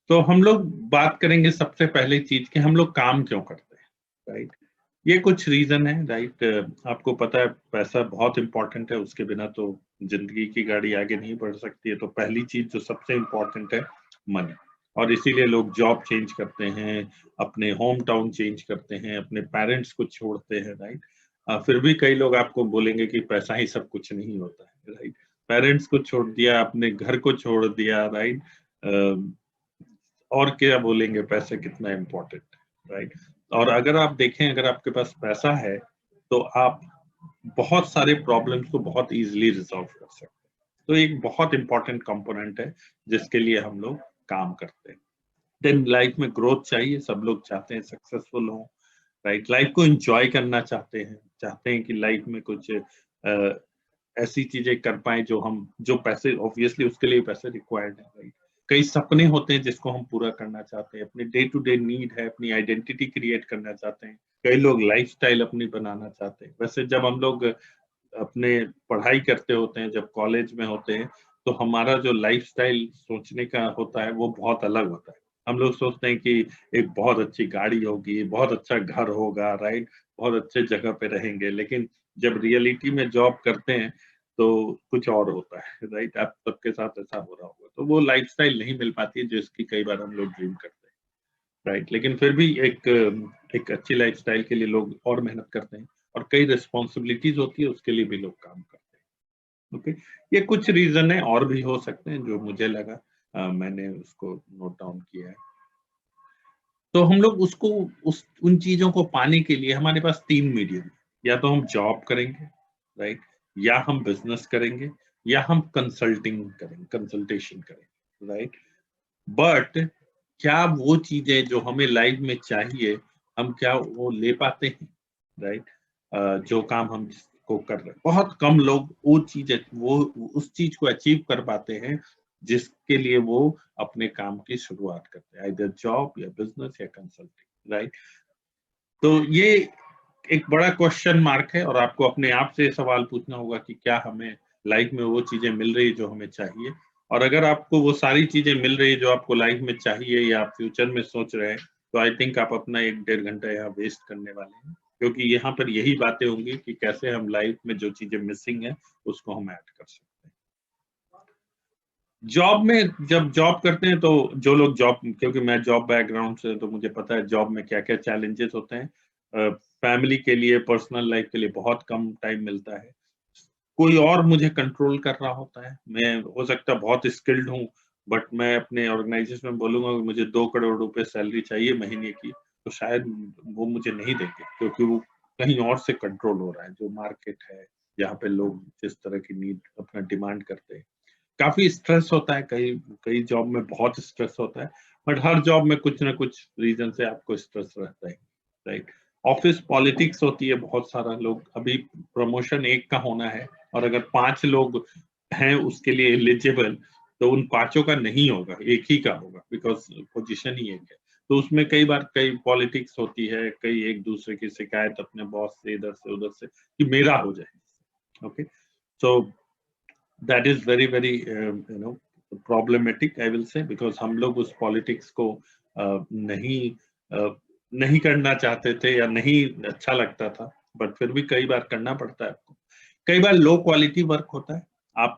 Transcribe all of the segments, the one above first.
तो हम लोग बात करेंगे सबसे पहले चीज कि हम लोग काम क्यों करते हैं, राइट। ये कुछ रीजन है, राइट। आपको पता है पैसा बहुत इंपॉर्टेंट है, उसके बिना तो जिंदगी की गाड़ी आगे नहीं बढ़ सकती है। तो पहली चीज जो सबसे इंपॉर्टेंट है, मनी। और इसीलिए लोग जॉब चेंज करते हैं, अपने होम टाउन चेंज करते हैं, अपने पेरेंट्स को छोड़ते हैं, राइट। फिर भी कई लोग आपको बोलेंगे कि पैसा ही सब कुछ नहीं होता है, राइट। पेरेंट्स को छोड़ दिया, अपने घर को छोड़ दिया, राइट। और क्या बोलेंगे, पैसे कितना इम्पोर्टेंट है, राइट। और अगर आप देखें, अगर आपके पास पैसा है तो आप बहुत सारे प्रॉब्लम्स को बहुत इजीली रिजॉल्व कर सकते हैं। तो एक बहुत इंपॉर्टेंट कंपोनेंट है जिसके लिए हम लोग काम करते हैं। देन लाइफ में ग्रोथ चाहिए, सब लोग चाहते हैं सक्सेसफुल हो, राइट। लाइफ को एंजॉय करना चाहते हैं कि लाइफ में कुछ ऐसी चीजें कर पाए जो पैसे, ऑब्वियसली उसके लिए पैसे रिक्वायर्ड है, राइट। कई सपने होते हैं जिसको हम पूरा करना चाहते हैं, अपने डे टू डे नीड है, अपनी आइडेंटिटी क्रिएट करना चाहते हैं। कई लोग लाइफस्टाइल अपनी बनाना चाहते हैं। वैसे जब हम लोग अपने पढ़ाई करते होते हैं, जब कॉलेज में होते हैं, तो हमारा जो लाइफस्टाइल सोचने का होता है वो बहुत अलग होता है। हम लोग सोचते हैं कि एक बहुत अच्छी गाड़ी होगी, बहुत अच्छा घर होगा, राइट, बहुत अच्छे जगह पे रहेंगे। लेकिन जब रियलिटी में जॉब करते हैं तो कुछ और होता है, राइट। आप सबके साथ ऐसा हो रहा होगा, तो वो लाइफस्टाइल नहीं मिल पाती है जिसकी कई बार हम लोग ड्रीम करते हैं, राइट। लेकिन फिर भी एक अच्छी लाइफस्टाइल के लिए लोग और मेहनत करते हैं, और कई रिस्पॉन्सिबिलिटीज होती है, उसके लिए भी लोग काम करते हैं। ओके, ये कुछ रीजन है, और भी हो सकते हैं जो मुझे लगा, मैंने उसको नोट डाउन किया है। तो हम लोग उसको उन चीजों को पाने के लिए हमारे पास तीन मीडियम है। या तो हम जॉब करेंगे, राइट, या हम बिजनेस करेंगे, या हम कंसल्टेशन करेंगे, राइट। बट क्या वो चीजें जो हमें लाइफ में चाहिए, हम क्या वो ले पाते हैं, राइट। जो काम हम को कर रहे हैं, बहुत कम लोग वो उस चीज को अचीव कर पाते हैं जिसके लिए वो अपने काम की शुरुआत करते हैं, इधर जॉब या बिजनेस या कंसल्टिंग, राइट। तो ये एक बड़ा क्वेश्चन मार्क है, और आपको अपने आप से सवाल पूछना होगा कि क्या हमें लाइफ में वो चीजें मिल रही जो हमें चाहिए। और अगर आपको वो सारी चीजें मिल रही जो आपको लाइफ में चाहिए या आप फ्यूचर में सोच रहे हैं, तो आई थिंक आप अपना 1-1.5 घंटा यहाँ वेस्ट करने वाले हैं, क्योंकि यहाँ पर यही बातें होंगी कि कैसे हम लाइफ में जो चीजें मिसिंग है उसको हम ऐड कर सकते हैं। जॉब में जब जॉब करते हैं तो जो लोग जॉब, क्योंकि मैं जॉब बैकग्राउंड से, तो मुझे पता है जॉब में क्या क्या चैलेंजेस होते हैं। फैमिली के लिए, पर्सनल लाइफ के लिए बहुत कम टाइम मिलता है। कोई और मुझे कंट्रोल कर रहा होता है, मैं हो सकता है बहुत स्किल्ड हूँ, बट मैं अपने ऑर्गेनाइजेशन में बोलूंगा कि मुझे 2 करोड़ रुपए सैलरी चाहिए महीने की, तो शायद वो मुझे नहीं देंगे, क्योंकि वो कहीं और से कंट्रोल हो रहा है, जो मार्केट है, यहाँ पे लोग जिस तरह की नीड अपना डिमांड करते हैं। काफी स्ट्रेस होता है, कई कई जॉब में बहुत स्ट्रेस होता है, बट हर जॉब में कुछ ना कुछ रीजन से आपको स्ट्रेस रहता है, राइट। ऑफिस पॉलिटिक्स होती है, बहुत सारा लोग, अभी प्रमोशन एक का होना है, और अगर 5 लोग हैं उसके लिए एलिजिबल, तो उन पांचों का नहीं होगा, एक ही का होगा, बिकॉज पोजीशन ही एक है। तो उसमें कई बार कई पॉलिटिक्स होती है, कई एक दूसरे की शिकायत अपने बॉस से, इधर से उधर से, कि मेरा हो जाए। Okay, so that is very very problematic, I will say, because हम लोग उस पॉलिटिक्स को नहीं नहीं करना चाहते थे, या नहीं अच्छा लगता था, बट फिर भी कई बार करना पड़ता है आपको। कई बार लो क्वालिटी वर्क होता है, आप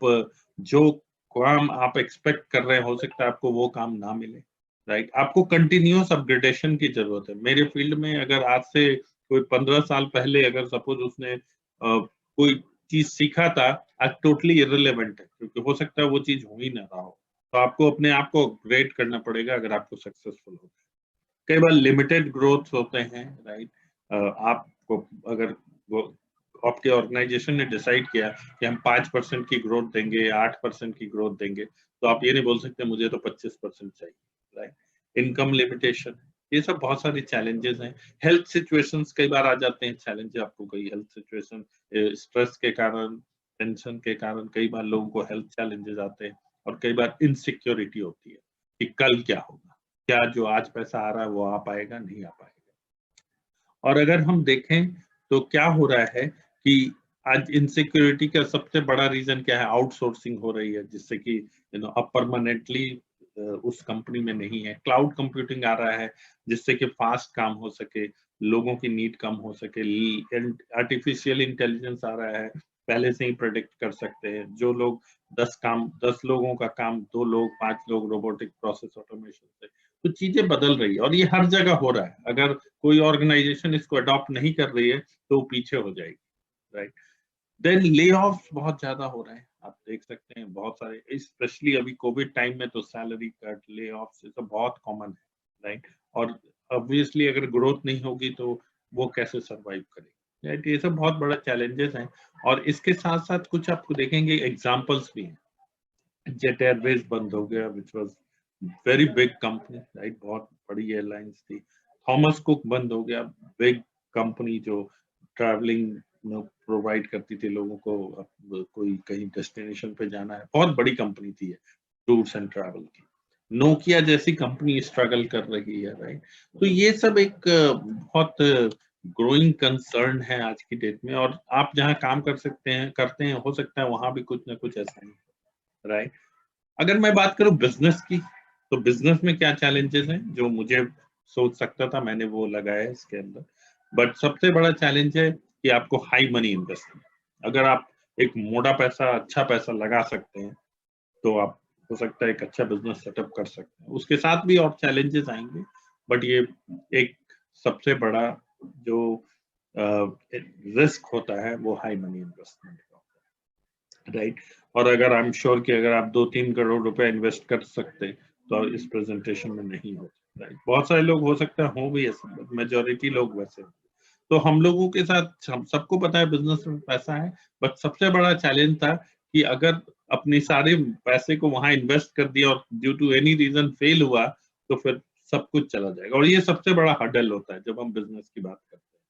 जो काम आप एक्सपेक्ट कर रहे हैं, हो सकता है आपको वो काम ना मिले, राइट। आपको कंटिन्यूअस अपग्रेडेशन की जरूरत है। मेरे फील्ड में अगर आज से कोई 15 साल पहले अगर सपोज उसने कोई चीज सीखा था, आज टोटली इररिलेवेंट है, क्योंकि हो सकता है वो चीज हो ही ना रहा हो। तो आपको अपने आप को अपग्रेड करना पड़ेगा अगर आपको सक्सेसफुल हो। कई बार लिमिटेड ग्रोथ होते हैं, राइट। आपको अगर वो आपके ऑर्गेनाइजेशन ने डिसाइड किया कि हम 5% की ग्रोथ देंगे, 8% की ग्रोथ देंगे, तो आप ये नहीं बोल सकते मुझे तो 25% चाहिए, राइट। इनकम लिमिटेशन, ये सब बहुत सारी चैलेंजेस हैं। हेल्थ सिचुएशंस कई बार आ जाते हैं, चैलेंज आपको कई हेल्थ सिचुएशन, स्ट्रेस के कारण, टेंशन के कारण कई बार लोगों को हेल्थ चैलेंजेस आते हैं, और कई बार इनसिक्योरिटी होती है कि कल क्या होगा, क्या जो आज पैसा आ रहा है वो आ पाएगा, नहीं आ पाएगा। और अगर हम देखें तो क्या हो रहा है कि आज इनसिक्योरिटी का सबसे बड़ा रीजन क्या है, आउटसोर्सिंग हो रही है, जिससे कि अब परमानेंटली उस कंपनी में नहीं है। क्लाउड कंप्यूटिंग आ रहा है जिससे कि फास्ट काम हो सके, लोगों की नीड कम हो सके। आर्टिफिशियल इंटेलिजेंस आ रहा है, पहले से ही प्रेडिक्ट कर सकते हैं। जो लोग 10 लोगों का काम 2 लोग 5 लोग रोबोटिक प्रोसेस ऑटोमेशन से, तो चीजें बदल रही है और ये हर जगह हो रहा है। अगर कोई ऑर्गेनाइजेशन इसको अडॉप्ट नहीं कर रही है तो पीछे हो जाएगी, राइट। देन ले ऑफ्स बहुत ज्यादा हो रहे हैं, आप देख सकते हैं बहुत सारे, स्पेशली अभी कोविड टाइम में तो सैलरी कट, ले ऑफ्स ये सब बहुत कॉमन है, राइट। और ऑब्वियसली अगर ग्रोथ नहीं होगी तो वो कैसे सरवाइव करेगी, राइट। ये सब बहुत बड़ा चैलेंजेस हैं। और इसके साथ साथ कुछ आपको देखेंगे एग्जाम्पल्स भी हैं। जेट एयरवेज बंद हो गया, which was very big company, right, बहुत बड़ी एयरलाइंस थी। थॉमस कुक बंद हो गया, बिग कंपनी जो ट्रैवलिंग प्रोवाइड करती थी लोगों को। अब कोई कहीं डेस्टिनेशन पे जाना है, बहुत बड़ी कंपनी थी टूर्स एंड ट्रैवल की। नोकिया जैसी कंपनी स्ट्रगल कर रही है, राइट। तो ये सब एक बहुत ग्रोइंग कंसर्न है आज की डेट में। और आप जहाँ काम कर सकते हैं करते हैं, हो सकता है वहां भी कुछ ना कुछ ऐसा ही, राइट। अगर मैं बात करूं बिजनेस की, तो बिजनेस में क्या चैलेंजेस हैं जो मुझे सोच सकता था, मैंने वो लगाया है इसके अंदर। बट सबसे बड़ा चैलेंज है कि आपको हाई मनी इन्वेस्टमेंट, अगर आप एक मोटा पैसा अच्छा पैसा लगा सकते हैं तो आप हो सकता है एक अच्छा बिजनेस सेटअप कर सकते हैं। उसके साथ भी और चैलेंजेस आएंगे, बट ये एक सबसे बड़ा जो रिस्क होता है वो हाई मनी इन्वेस्टमेंट का, राइट। और अगर आई एम श्योर कि अगर आप 2-3 करोड़ रुपए इन्वेस्ट कर सकते तो इस प्रेजेंटेशन में नहीं होते, राइट। बहुत सारे लोग हो सकता है हो भी ऐसे, मेजोरिटी लोग वैसे। तो हम लोगों के साथ, हम सबको पता है बिजनेस में पैसा है, बट सबसे बड़ा चैलेंज था कि अगर अपने सारे पैसे को वहां इन्वेस्ट कर दिया और due to any reason fail हुआ तो फिर सब कुछ चला जाएगा। और ये सबसे बड़ा हर्डल होता है जब हम बिजनेस की बात करते हैं।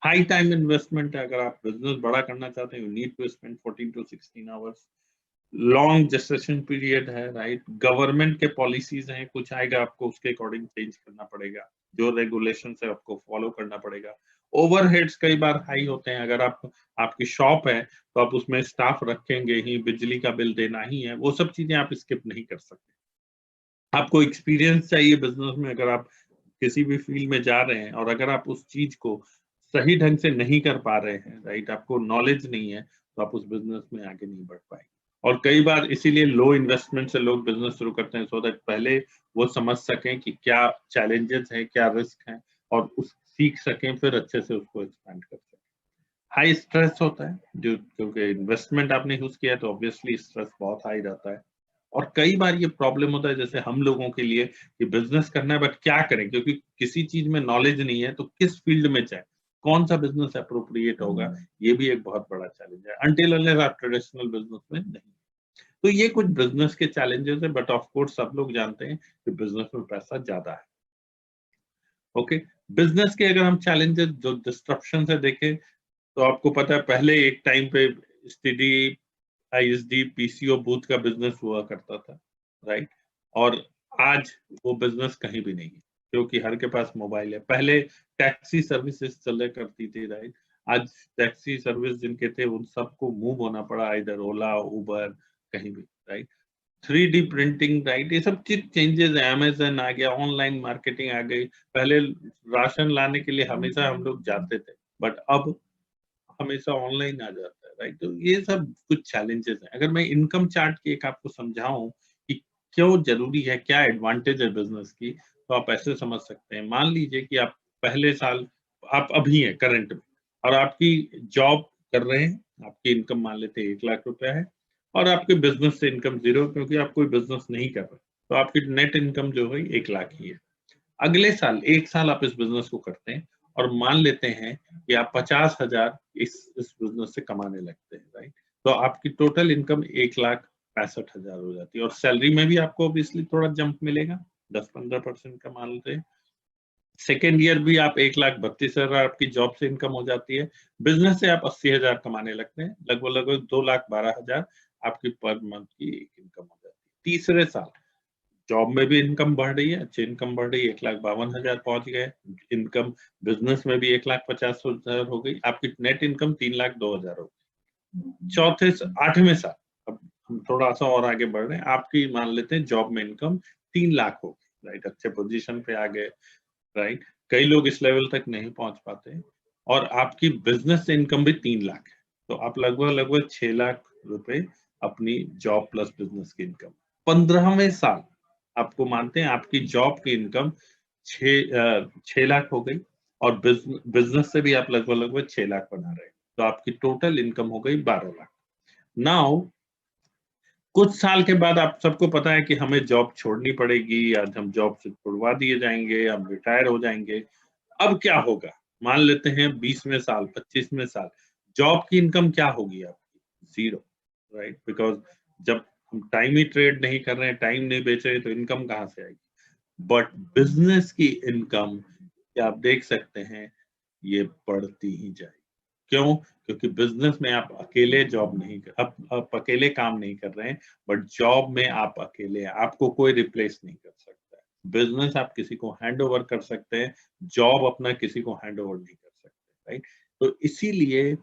हाई टाइम इन्वेस्टमेंट है, अगर आप बिजनेस बड़ा करना चाहते हैं you need to spend 14 to 16 hours. Long gestation period है, राइट। गवर्नमेंट के पॉलिसीज हैं, कुछ आएगा आपको उसके अकॉर्डिंग चेंज करना पड़ेगा, जो रेगुलेशन है आपको फॉलो करना पड़ेगा। ओवरहेड्स कई बार हाई होते हैं। अगर आप आपकी शॉप है तो आप उसमें स्टाफ रखेंगे ही, बिजली का बिल देना ही है, वो सब चीजें आप स्किप नहीं कर सकते। आपको एक्सपीरियंस चाहिए बिजनेस में, अगर आप किसी भी फील्ड में जा रहे हैं और अगर आप उस चीज को सही ढंग से नहीं कर पा रहे हैं, राइट, आपको नॉलेज नहीं है तो आप उस बिजनेस में आगे नहीं बढ़ पाएंगे। और कई बार इसीलिए लो इन्वेस्टमेंट से लोग बिजनेस शुरू करते हैं, सो दैट पहले वो समझ सकें कि क्या चैलेंजेस हैं, क्या रिस्क हैं, और उस सीख सकें, फिर अच्छे से उसको एक्सपेंड कर सकें। हाई स्ट्रेस होता है जो, क्योंकि इन्वेस्टमेंट आपने यूज किया है तो ऑब्वियसली स्ट्रेस बहुत हाई रहता है। और कई बार ये प्रॉब्लम होता है जैसे हम लोगों के लिए कि बिजनेस करना है बट क्या करें, क्योंकि किसी चीज में नॉलेज नहीं है तो किस फील्ड में जाए, कौन सा बिजनेस अप्रोप्रिएट होगा, ये भी एक बहुत बड़ा चैलेंज है अनटिल अनलेस आप ट्रेडिशनल बिजनेस में नहीं। तो ये कुछ बिजनेस के चैलेंजेस है, बट ऑफ कोर्स सब लोग जानते हैं कि बिजनेस में पैसा ज्यादा है। ओके, बिजनेस के अगर हम चैलेंजेस जो डिस्ट्रप्शन है देखें, तो आपको पता है पहले एक टाइम पे स्टडी आईएसडी पीसीओ बूथ का बिजनेस हुआ करता था, राइट। और आज वो बिजनेस कहीं भी नहीं है क्योंकि हर के पास मोबाइल है। पहले टैक्सी सर्विसेज चले करती थी, राइट। आज टैक्सी सर्विस जिनके थे उन सबको मूव होना पड़ा, इधर ओला उबर कहीं भी, राइट। 3D प्रिंटिंग, राइट, ये सब चीज चेंजेस है। अमेजन आ गया, ऑनलाइन मार्केटिंग आ गई। पहले राशन लाने के लिए हमेशा हम लोग जाते थे, बट अब हमेशा ऑनलाइन आ जाता है, राइट। तो ये सब कुछ चैलेंजेस हैं। अगर मैं इनकम चार्ट की एक आपको समझाऊं कि क्यों जरूरी है, क्या एडवांटेज है बिजनेस की, तो आप ऐसे समझ सकते हैं। मान लीजिए कि आप पहले साल, आप अभी हैं करंट में और आपकी जॉब कर रहे हैं, आपकी इनकम मान लेते हैं 1 लाख रुपया है, और आपके बिजनेस से इनकम जीरो क्योंकि आप कोई बिजनेस नहीं कर रहे, तो आपकी नेट इनकम जो है 1 लाख ही है। अगले साल 1 साल आप इस बिजनेस को करते हैं और मान लेते हैं कि आप 50,000 इस बिजनेस से कमाने लगते हैं, राइट। तो आपकी टोटल इनकम 1,65,000 हो जाती है। और सैलरी में भी आपको ऑब्वियसली थोड़ा जंप मिलेगा, 10-15% का मान लेते हैं। सेकेंड ईयर भी आप 1,32,000 आपकी जॉब से इनकम हो जाती है। बिजनेस से आप 80,000 कमाने लगते हैं, लगभग लगभग 2,12,000 आपकी पर मंथ की इनकम हो जाती है। तीसरे साल जॉब में भी इनकम बढ़ रही है, अच्छी इनकम बढ़ रही है, 1,52,000 पहुंच गए। इनकम बिजनेस में भी 1,50,000 हो गई, आपकी नेट इनकम 3,02,000 हो गई। 8वें साल, अब हम थोड़ा सा और आगे बढ़ रहे हैं, आपकी मान लेते हैं जॉब में इनकम 3 लाख होगी, राइट, अच्छे पोजीशन पे आ गए, राइट, कई लोग इस लेवल तक नहीं पहुंच पाते, और आपकी बिजनेस से इनकम भी 3 लाख है, तो आप लगभग लगभग 6 लाख रुपए अपनी जॉब प्लस बिजनेस की इनकम 15वें साल, आपको मानते हैं आपकी जॉब की इनकम 6 लाख हो गई, और बिजनेस से भी आप लगभग लगभग 6 लाख बना रहे हैं, तो आपकी टोटल इनकम हो गई 12 लाख। नाउ कुछ साल के बाद आप सबको पता है कि हमें जॉब छोड़नी पड़ेगी, आज हम जॉब से छुड़वा दिए जाएंगे, हम रिटायर हो जाएंगे। अब क्या होगा? मान लेते हैं 20वें साल, 25वें साल, जॉब की इनकम क्या होगी आपकी? Zero, right? बिकॉज़ जब हम टाइम ही ट्रेड नहीं कर रहे हैं, टाइम नहीं बेच रहे हैं, तो इनकम कहाँ से आएगी? बट बिज़नेस की इनकम आप देख सकते हैं, ये बढ़ती ही जाएगी। क्यों? क्योंकि बिज़नेस में आप अकेले जॉब नहीं कर आप अकेले काम नहीं कर रहे हैं, बट जॉब में आप अकेले हैं, आपको कोई रिप्लेस नहीं कर सकता है। बिज़नेस आप किसी को हैंड ओवर कर सकते हैं, जॉब अपना किसी को हैंड ओवर नहीं कर सकते, राइट? तो इसीलिए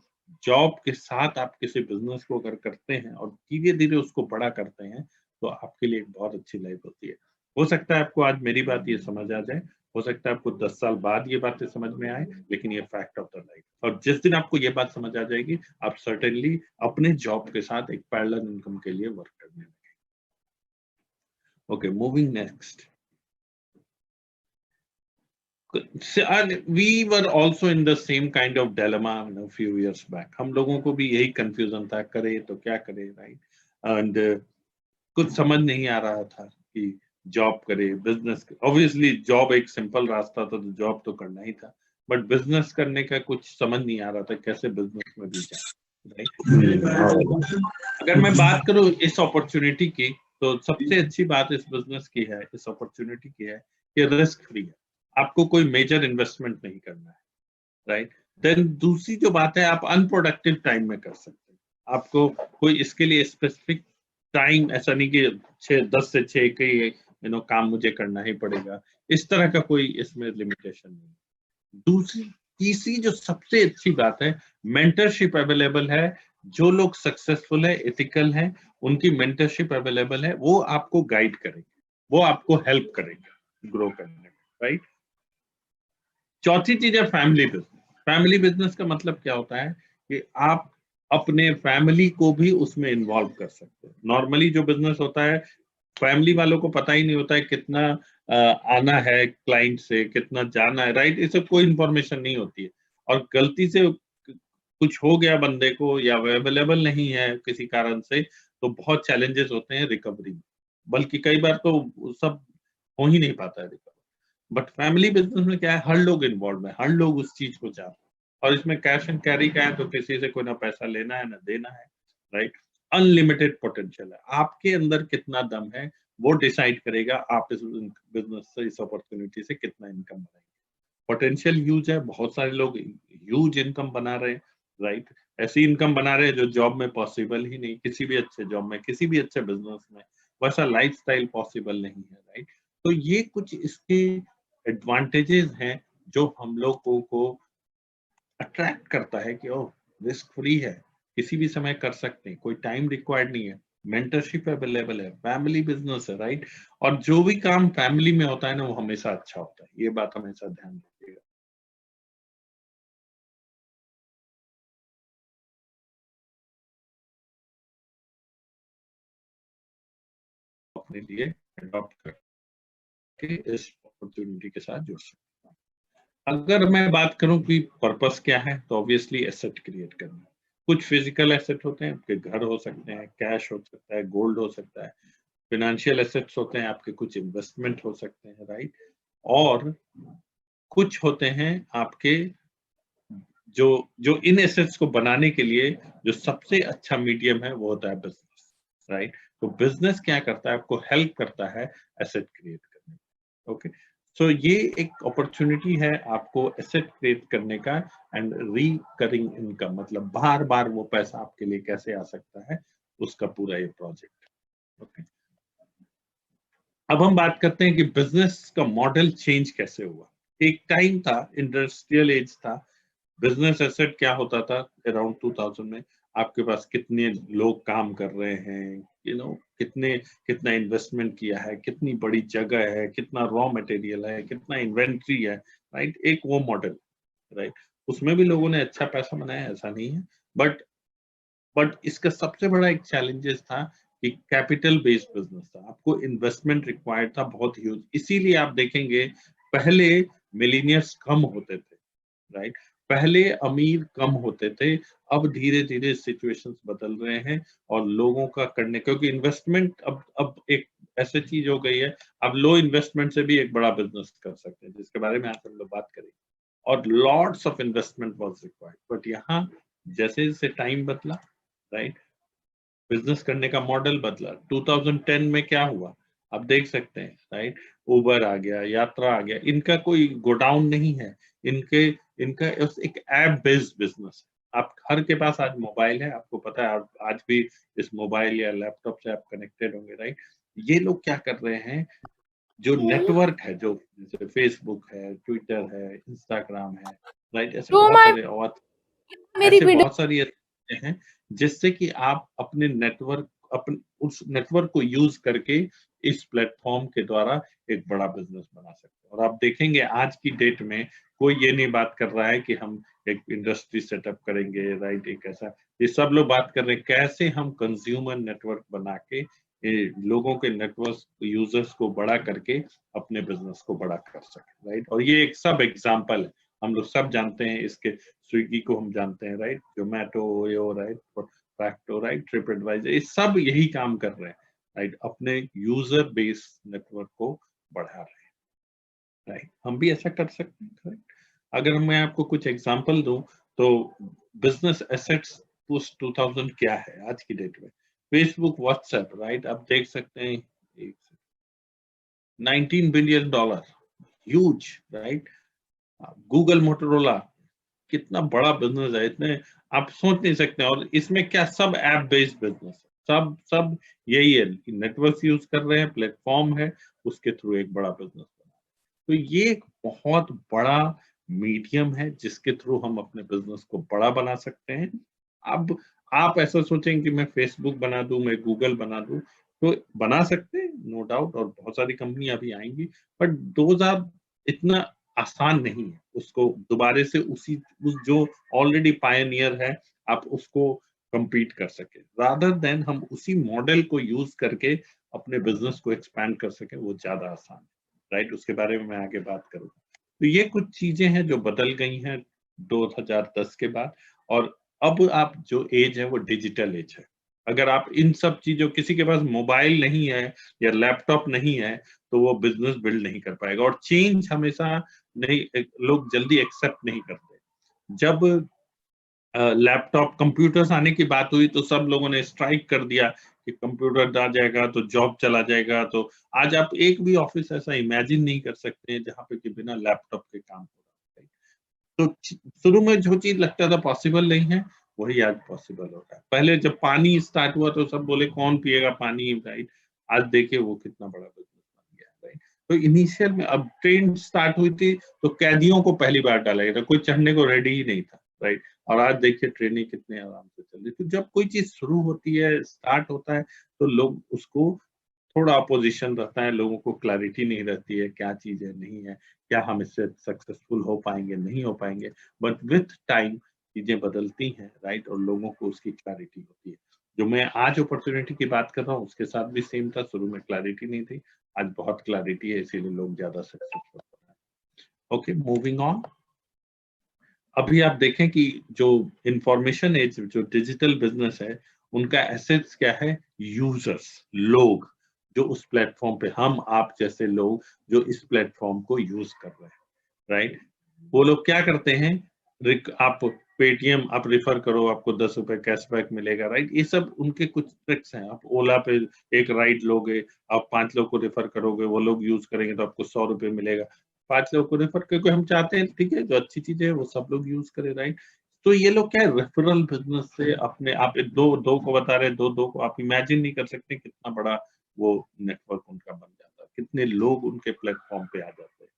जॉब के साथ आप किसी बिज़नेस को अगर करते हैं और धीरे-धीरे उसको बड़ा करते हैं, तो आपके लिए एक बहुत अच्छी लाइफ़ होती है। हो सकता है आपको आज मेरी बात ये समझ आ जाए, हो सकता है आपको 10 साल बाद ये बातें समझ में आए, लेकिन ये फैक्ट ऑफ द लाइफ, और जिस दिन आपको ये बात समझ आ जाएगी, आप सर्टेनली अपने जॉब के साथ एक पैरेलल इनकम के लिए वर्क करने लगेंगे। Okay, moving next. We were also in the same kind of dilemma a few years back. हम लोगों को भी यही कंफ्यूजन था, करे तो क्या करे, राइट? एंड कुछ समझ नहीं आ रहा था कि जॉब करे, बिजनेस, ऑब्वियसली जॉब एक सिंपल रास्ता था, तो जॉब तो करना ही था, बट बिजनेस करने का कुछ समझ नहीं आ रहा था, कैसे बिजनेस में भी जाए, राइट? अगर मैं बात करूं इस अपॉर्चुनिटी की, तो सबसे अच्छी बात इस बिजनेस की है, इस अपॉर्चुनिटी की है, कि रिस्क फ्री है, आपको कोई मेजर इन्वेस्टमेंट नहीं करना है, राइट? देन दूसरी जो बात है, आप अनप्रोडक्टिव टाइम में कर सकते हैं, आपको कोई इसके लिए स्पेसिफिक टाइम ऐसा नहीं कि 10 से 6 के काम मुझे करना ही पड़ेगा, इस तरह का कोई इसमें लिमिटेशन नहीं। दूसरी तीसरी जो सबसे अच्छी बात है, मेंटरशिप अवेलेबल है, जो लोग सक्सेसफुल है, एथिकल है, उनकी मेंटरशिप अवेलेबल है, वो आपको गाइड करेंगे, वो आपको हेल्प करेंगे ग्रो करने में, राइट? चौथी चीज है फैमिली बिजनेस। फैमिली बिजनेस का मतलब क्या होता है कि आप अपने फैमिली को भी उसमें इन्वॉल्व कर सकते हैं। नॉर्मली जो बिजनेस होता है, फैमिली वालों को पता ही नहीं होता है कितना आना है क्लाइंट से, कितना जाना है, राइट? इससे कोई इंफॉर्मेशन नहीं होती है, और गलती से कुछ हो गया बंदे को, या अवेलेबल नहीं है किसी कारण से, तो बहुत चैलेंजेस होते हैं रिकवरी में, बल्कि कई बार तो सब हो ही नहीं पाता है रिकवरी। बट फैमिली बिजनेस में क्या है, हर लोग इन्वॉल्व है, हर लोग उस चीज को चाहते हैं, और इसमें कैश एंड कैरी का है, तो किसी से कोई ना पैसा लेना है ना देना है, राइट? अनलिमिटेड पोटेंशियल है, आपके अंदर कितना दम है, वो डिसाइड करेगा आप इस बिजनेस से, इस अपॉर्चुनिटी से कितना इनकम बनाएंगे। पोटेंशियल ह्यूज है, बहुत सारे लोग ह्यूज इनकम बना रहे हैं, राइट? ऐसी इनकम बना रहे हैं जो जॉब में पॉसिबल ही नहीं, किसी भी अच्छे जॉब में, किसी भी अच्छे बिजनेस में वैसा लाइफस्टाइल पॉसिबल नहीं है, राइट? तो ये कुछ इसके एडवांटेजेस हैं जो हम लोगों को अट्रैक्ट करता है कि ओह, रिस्क फ्री है, किसी भी समय कर सकते हैं, कोई टाइम रिक्वायर्ड नहीं है, मेंटरशिप अवेलेबल है, फैमिली बिजनेस है, राइट? और जो भी काम फैमिली में होता है ना, वो हमेशा अच्छा होता है, ये बात हमेशा ध्यान रखिएगा अपने लिए अडॉप्ट करके इस अपॉर्चुनिटी के साथ जुड़ सकते हैं। अगर मैं बात करूं कि पर्पस क्या है, तो ऑब्वियसली एसेट क्रिएट करना। कुछ फिजिकल एसेट होते हैं, आपके घर हो सकते हैं, कैश हो सकता है, गोल्ड हो सकता है, फाइनेंशियल एसेट्स होते हैं आपके, कुछ इन्वेस्टमेंट हो सकते हैं, राइट? और कुछ होते हैं आपके, जो जो इन एसेट्स को बनाने के लिए जो सबसे अच्छा मीडियम है, वो होता है बिजनेस, राइट? तो बिजनेस क्या करता है, आपको हेल्प करता है एसेट क्रिएट करने में। ओके, सो ये एक अपॉर्चुनिटी है आपको एसेट क्रिएट करने का, एंड रिकरिंग इनकम, मतलब बार बार वो पैसा आपके लिए कैसे आ सकता है, उसका पूरा ये प्रोजेक्ट। ओके, अब हम बात करते हैं कि बिजनेस का मॉडल चेंज कैसे हुआ। एक टाइम था, इंडस्ट्रियल एज था, बिजनेस एसेट क्या होता था अराउंड 2000 में, आपके पास कितने लोग काम कर रहे हैं, कितना इन्वेस्टमेंट किया है, कितनी बड़ी जगह है, कितना रॉ मटेरियल है, कितना इन्वेंट्री है, राइट? एक वो मॉडल, राइट? उसमें भी लोगों ने अच्छा पैसा बनाया, ऐसा नहीं है, बट इसका सबसे बड़ा एक चैलेंजेस था कि कैपिटल बेस्ड बिजनेस था, आपको इन्वेस्टमेंट रिक्वायर्ड था बहुत ह्यूज। इसीलिए आप देखेंगे पहले मिलीनियर्स कम होते थे, राइट? पहले अमीर कम होते थे, अब धीरे धीरे सिचुएशंस बदल रहे हैं और लोगों का करने, क्योंकि इन्वेस्टमेंट अब एक ऐसी चीज हो गई है, अब लो इन्वेस्टमेंट से भी एक बड़ा बिजनेस कर सकते हैं, जिसके बारे में आज हम लोग बात करेंगे। और lots of investment was required, but यहाँ जैसे जैसे टाइम बदला, राइट, बिजनेस करने का मॉडल बदला। 2010 में क्या हुआ आप देख सकते हैं, राइट? उबर आ गया, यात्रा आ गया, इनका कोई गोडाउन नहीं है, इनके इनका एक ऐप बेस्ड बिजनेस है। आप हर के पास आज मोबाइल है, आपको पता है, आप आज भी इस मोबाइल या लैपटॉप से आप कनेक्टेड होंगे, राइट? ये लोग क्या कर रहे हैं, जो नेटवर्क है, जो जैसे फेसबुक है, ट्विटर है, इंस्टाग्राम है, राइट, ऐसे तो बहुत मैं सारे और मेरी ऐसे वीडियो बहुत सारी चीजें हैं जिससे कि आप अपने नेटवर्क, अपन उस नेटवर्क को यूज करके इस प्लेटफॉर्म के द्वारा एक बड़ा बिजनेस बना सकते हैं। और आप देखेंगे आज की डेट में कोई ये नहीं बात कर रहा है कि हम एक इंडस्ट्री सेटअप करेंगे, राइट? एक ऐसा, ये सब लोग बात कर रहे हैं कैसे हम कंज्यूमर नेटवर्क बना के लोगों के नेटवर्क यूजर्स को बड़ा करके अपने बिजनेस को बड़ा कर सके, राइट? और ये एक सब एग्जांपल है, हम लोग सब जानते हैं इसके। स्विगी को हम जानते हैं, right? Zomato, OYO, right, Practo, right, TripAdvisor, ये सब यही काम कर रहे हैं, राइट? अपने यूजर बेस नेटवर्क को बढ़ा रहे हैं, राइट? हम भी ऐसा कर सकते हैं, राइट? अगर मैं आपको कुछ एग्जांपल दूं तो बिजनेस एसेट्स पोस्ट 2000 क्या है आज की डेट में? फेसबुक, व्हाट्सएप, राइट, आप देख सकते हैं, 19 billion dollar, huge, right? Google, Motorola, कितना बड़ा बिजनेस है, इतने आप सोच नहीं सकते। और इसमें क्या, सब ऐप बेस्ड बिजनेस है, सब सब यही है कि नेटवर्क यूज कर रहे हैं, प्लेटफॉर्म है, उसके थ्रू एक बड़ा बिजनेस बना। तो ये एक बहुत बड़ा मीडियम है जिसके थ्रू हम अपने बिजनेस को बड़ा बना सकते हैं। अब आप ऐसा सोचेंगे कि मैं फेसबुक बना दूं, मैं गूगल बना दूं, तो बना सकते हैं, नो डाउट, और बहुत सारी कंपनियां अभी आएंगी, बट 2000 इतना आसान नहीं है उसको दोबारा से उस जो ऑलरेडी पायनियर है, आप उसको compete कर सके, रादर देन हम उसी मॉडल को यूज करके अपने बिजनेस को एक्सपैंड कर सके, वो ज्यादा आसान है, राइट? उसके बारे में मैं आगे बात करूंगा। तो ये कुछ चीजें हैं जो बदल गई हैं 2010 के बाद। और अब आप जो एज है वो डिजिटल एज है। अगर आप इन सब चीजों, किसी के पास मोबाइल नहीं है या लैपटॉप नहीं है, तो वो बिजनेस बिल्ड नहीं कर पाएगा। और चेंज हमेशा नहीं, लोग जल्दी एक्सेप्ट नहीं करते। जब लैपटॉप कंप्यूटर्स आने की बात हुई तो सब लोगों ने स्ट्राइक कर दिया कि कंप्यूटर आ जाएगा तो जॉब चला जाएगा। तो आज आप एक भी ऑफिस ऐसा इमेजिन नहीं कर सकते जहां पे कि बिना लैपटॉप के काम हो रहा है। तो शुरू में जो चीज लगता था पॉसिबल नहीं है, वही आज पॉसिबल हो रहा है। पहले जब पानी स्टार्ट हुआ तो सब बोले कौन पिएगा पानी, राइट? आज देखिए वो कितना बड़ा बिजनेस बन गया, राइट? तो इनिशियल में, अब ट्रेन स्टार्ट हुई थी तो कैदियों को पहली बार डाला गया था, कोई चढ़ने को रेडी ही नहीं था, राइट? और आज देखिए ट्रेनें कितने आराम से चल रही। तो जब कोई चीज शुरू होती है, स्टार्ट होता है, तो लोग उसको, थोड़ा अपोजिशन रहता है, लोगों को क्लैरिटी नहीं रहती है क्या चीज है, नहीं है, क्या हम इससे सक्सेसफुल हो पाएंगे, नहीं हो पाएंगे। बट विथ टाइम चीजें बदलती हैं, राइट? और लोगों को उसकी क्लैरिटी होती है। जो मैं आज अपॉर्चुनिटी की बात कर रहा हूँ उसके साथ भी सेम था, शुरू में क्लैरिटी नहीं थी, आज बहुत क्लैरिटी है, इसीलिए लोग ज्यादा सक्सेसफुल हो रहे हैं। Okay, moving on. अभी आप देखें कि जो इंफॉर्मेशन एज, जो डिजिटल बिजनेस है, उनका एसेट्स क्या है? यूजर्स, लोग, जो उस प्लेटफॉर्म पे, हम आप जैसे लोग जो इस प्लेटफॉर्म को यूज कर रहे हैं, राइट? वो लोग क्या करते हैं, आप पेटीएम आप रिफर करो, आपको 10 रुपए कैशबैक मिलेगा, राइट? ये सब उनके कुछ ट्रिक्स हैं। आप ओला पे एक राइड लोगे, आप 5 लोग को रेफर करोगे, वो लोग यूज करेंगे तो आपको 100 रुपए मिलेगा। 5 लोग को रेफर, क्योंकि हम चाहते हैं, ठीक है, जो अच्छी चीजें है वो सब लोग यूज करें, राइट? तो ये लोग क्या है, रेफरल बिजनेस से अपने आप, दो दो को बता रहे, दो दो को, आप इमेजिन नहीं कर सकते कितना बड़ा वो नेटवर्क उनका बन जाता है, कितने लोग उनके प्लेटफॉर्म पे आ जाते हैं।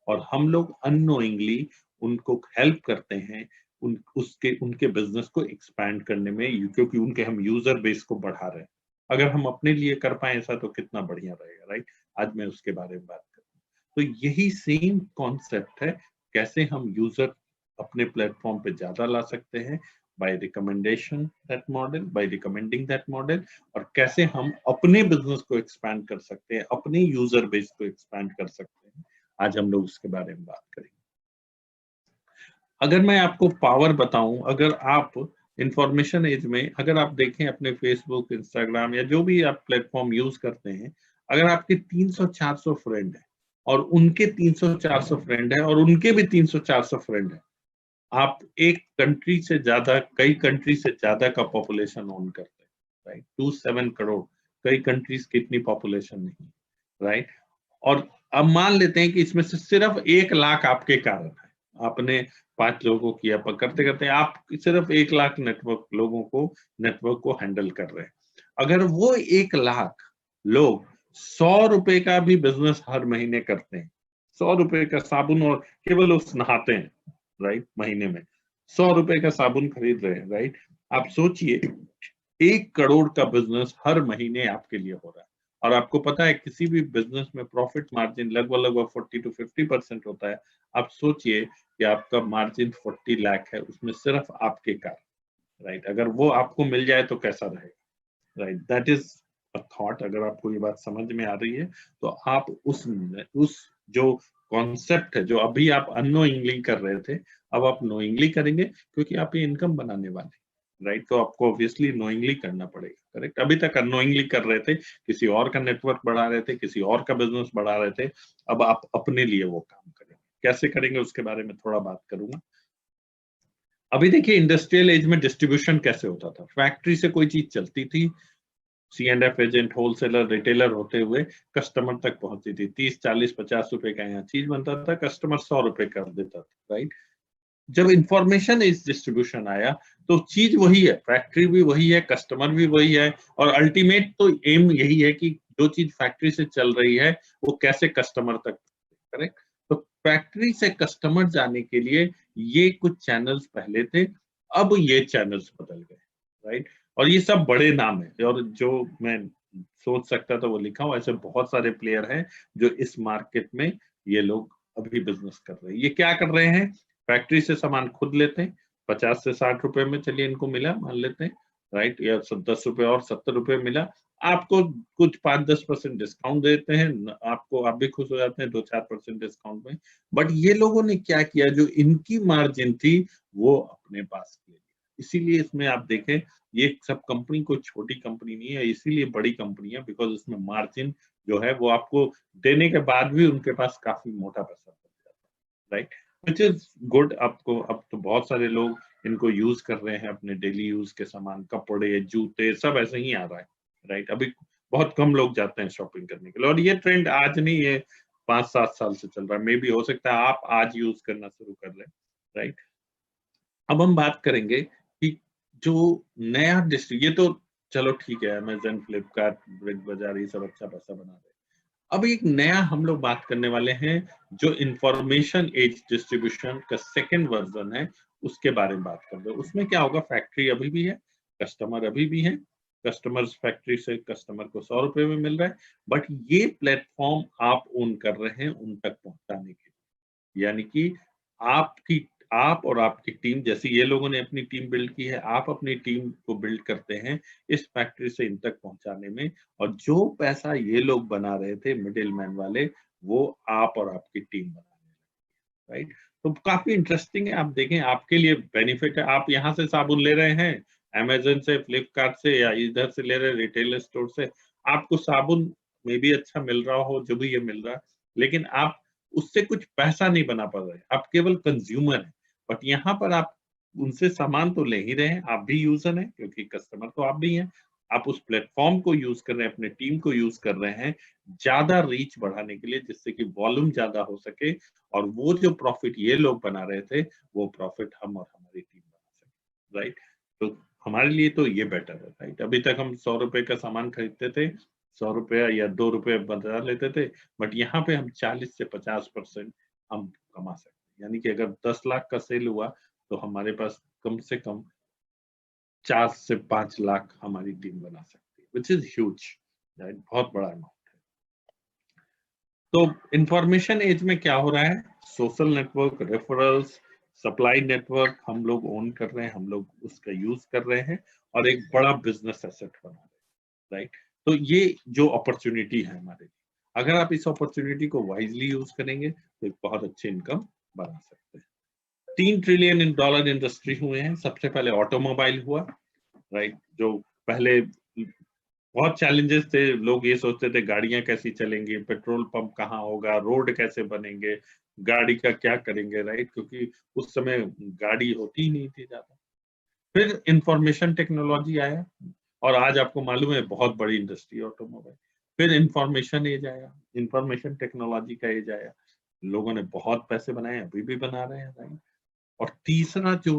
और हम लोग अननोइंगली उनको हेल्प करते हैं उसके उनके बिजनेस को एक्सपैंड करने में, क्योंकि उनके हम यूजर बेस को बढ़ा रहे हैं। अगर हम अपने लिए कर पाए ऐसा तो कितना बढ़िया रहेगा, राइट? आज मैं उसके बारे में बात करूँ। तो यही सेम कॉन्सेप्ट है, कैसे हम यूजर अपने प्लेटफॉर्म पे ज्यादा ला सकते हैं, by recommendation that model, by recommending that model, और कैसे हम अपने बिजनेस को एक्सपैंड कर सकते हैं, अपने यूजर बेस को एक्सपैंड कर सकते हैं। आज हम लोग उसके बारे में बात करेंगे। अगर मैं आपको पावर बताऊं, अगर आप इंफॉर्मेशन एज में अगर आप देखें अपने फेसबुक, इंस्टाग्राम या जो भी आप प्लेटफॉर्म यूज करते हैं, अगर आपके 300-400 फ्रेंड है और उनके 300-400 फ्रेंड है और उनके भी 300-400 फ्रेंड है, आप एक कंट्री से ज्यादा, कई कंट्री से ज्यादा का पॉपुलेशन ओन करते हैं, राइट? 2-7 करोड़, कई कंट्रीज की इतनी पॉपुलेशन नहीं, राइट? और अब मान लेते हैं कि इसमें से सिर्फ 1 लाख आपके कारण है, आपने 5 लोगों को किया, करते करते आप सिर्फ 1 लाख नेटवर्क को हैंडल कर रहे हैं। अगर वो 1 लाख लोग 100 रुपए का भी बिजनेस हर महीने करते हैं, 100 रुपए का साबुन, और केवल उस नहाते हैं, राइट? महीने में 100 रुपए का साबुन खरीद रहे हैं, राइट? आप सोचिए 1 करोड़ का बिजनेस हर महीने आपके लिए हो रहा है। और आपको पता है किसी भी बिजनेस में प्रॉफिट मार्जिन लगभग 40-50% होता है। आप सोचिए कि आपका मार्जिन 40 लाख है, उसमें सिर्फ आपके कारण, राइट? अगर वो आपको मिल जाए तो कैसा रहेगा, right? That is a thought. अगर आपको ये बात समझ में आ रही है तो आप उस जो कॉन्सेप्ट है, जो अभी आप अननोइंगली कर रहे थे, अब आप नोइंगली करेंगे, क्योंकि आप ये इनकम बनाने वाले, राइट? तो आपको ऑब्वियसली नोइंगली करना पड़ेगा, करेक्ट? अभी तक अननोइंगली कर रहे थे, किसी और का नेटवर्क बढ़ा रहे थे, किसी और का बिजनेस बढ़ा रहे थे। अब आप अपने लिए वो काम करेंगे। कैसे करेंगे उसके बारे में थोड़ा बात करूंगा। अभी देखिए इंडस्ट्रियल एज में डिस्ट्रीब्यूशन कैसे होता था। फैक्ट्री से कोई चीज चलती थी, C&F एजेंट, होलसेलर, रिटेलर होते हुए कस्टमर तक पहुंचती थी। 30, 40, 50 रुपए का यहाँ चीज बनता था, कस्टमर 100 रुपए कर देता था, राइट? जब इंफॉर्मेशन इस डिस्ट्रीब्यूशन आया तो चीज वही है, फैक्ट्री भी वही है, कस्टमर भी वही है, और अल्टीमेट तो एम यही है कि जो चीज फैक्ट्री से चल रही है वो कैसे कस्टमर तक, करेक्ट? तो फैक्ट्री से कस्टमर जाने के लिए ये कुछ चैनल्स पहले थे, अब ये चैनल्स बदल गए, राइट? और ये सब बड़े नाम है, और जो मैं सोच सकता था वो लिखा हूं। ऐसे बहुत सारे प्लेयर हैं जो इस मार्केट में ये लोग अभी बिजनेस कर रहे हैं। ये क्या कर रहे हैं? फैक्ट्री से सामान खुद लेते हैं, 50 से 60 रुपए में चलिए इनको मिला मान लेते हैं, राइट? या 10 रुपए और 70 रुपए मिला, आपको कुछ 5-10% डिस्काउंट देते हैं, आपको आप भी खुश हो जाते हैं 2-4% डिस्काउंट में। बट ये लोगों ने क्या किया, जो इनकी मार्जिन थी वो अपने पास ले लिया। इसीलिए इसमें आप देखें, ये सब कंपनी कोई छोटी कंपनी नहीं है, इसीलिए बड़ी कंपनी है, बिकॉज इसमें मार्जिन जो है वो आपको देने के बाद भी उनके पास काफी मोटा पैसा बच जाता है, राइट? Which is good. आपको अब तो बहुत सारे लोग इनको यूज कर रहे हैं अपने डेली यूज के सामान, कपड़े, जूते, सब ऐसे ही आ रहा है, राइट? अभी बहुत कम लोग जाते हैं शॉपिंग करने के लिए, और ये ट्रेंड आज नहीं, ये 5-7 साल से चल रहा है। मे भी हो सकता है आप आज यूज करना शुरू कर लें, राइट? अब हम बात करेंगे कि जो नया ये तो चलो ठीक है, अमेजन, फ्लिपकार्ट, बिग बाजार, ये सब अच्छा पैसा बना रहे हैं। अब एक नया हम लोग बात करने वाले हैं, जो इंफॉर्मेशन एज डिस्ट्रीब्यूशन का सेकंड वर्जन है, उसके बारे में बात कर रहे हैं। उसमें क्या होगा, फैक्ट्री अभी भी है, कस्टमर अभी भी है, कस्टमर्स फैक्ट्री से कस्टमर को 100 रुपए में मिल रहा है, बट ये प्लेटफॉर्म आप ओन कर रहे हैं उन तक पहुंचाने के लिए। यानी कि आपकी आप और आपकी टीम, जैसे ये लोगों ने अपनी टीम बिल्ड की है, आप अपनी टीम को बिल्ड करते हैं इस फैक्ट्री से इन तक पहुंचाने में, और जो पैसा ये लोग बना रहे थे मिडिल मैन वाले, वो आप और आपकी टीम बना रहे हैं, राइट? तो काफी इंटरेस्टिंग है। आप देखें, आपके लिए बेनिफिट है। आप यहाँ से साबुन ले रहे हैं, अमेजन से, फ्लिपकार्ट से, या इधर से ले रहे हैं रिटेल स्टोर से, आपको साबुन में भी अच्छा मिल रहा हो, जो भी ये मिल रहा है, लेकिन आप उससे कुछ पैसा नहीं बना पा रहे, आप केवल कंज्यूमर हैं। बट यहाँ पर आप उनसे सामान तो ले ही रहे हैं, आप भी यूजर हैं, क्योंकि कस्टमर तो आप भी हैं। आप उस प्लेटफॉर्म को यूज कर रहे हैं, अपने टीम को यूज कर रहे हैं ज्यादा रीच बढ़ाने के लिए, जिससे कि वॉल्यूम ज्यादा हो सके, और वो जो प्रॉफिट ये लोग बना रहे थे वो प्रॉफिट हम और हमारी टीम बना सके, राइट? तो हमारे लिए तो ये बेटर है, राइट? अभी तक हम 100 रुपए का सामान खरीदते थे, 100 रुपया या 2 रुपए बचा लेते थे, बट यहाँ पे हम 40 से 50% हम कमा सकते हैं। यानी कि अगर 10 लाख का सेल हुआ तो हमारे पास कम से कम 4 से 5 लाख हमारी टीम बना सकती है, विच इज ह्यूज, राइट, बहुत बड़ा अमाउंट है। तो इंफॉर्मेशन एज में क्या हो रहा है, social network, referrals, supply network हम लोग ओन कर रहे हैं, हम लोग उसका यूज कर रहे हैं और एक बड़ा बिजनेस एसेट बना रहे हैं, राइट। तो ये जो अपॉर्चुनिटी है हमारे लिए, अगर आप इस अपॉर्चुनिटी को वाइजली यूज करेंगे तो एक बहुत अच्छी इनकम बना सकते हैं। $3 ट्रिलियन इंडस्ट्री हुए हैं। सबसे पहले ऑटोमोबाइल हुआ, राइट, जो पहले बहुत चैलेंजेस थे, लोग ये सोचते थे गाड़ियां कैसी चलेंगी, पेट्रोल पंप कहाँ होगा, रोड कैसे बनेंगे, गाड़ी का क्या करेंगे, राइट, क्योंकि उस समय गाड़ी होती ही नहीं थी ज्यादा। फिर इंफॉर्मेशन टेक्नोलॉजी आया और आज आपको मालूम है बहुत बड़ी इंडस्ट्री ऑटोमोबाइल। फिर इंफॉर्मेशन एज आया, इंफॉर्मेशन टेक्नोलॉजी का एज आया, लोगों ने बहुत पैसे बनाए, अभी भी बना रहे हैं, राइट। और तीसरा जो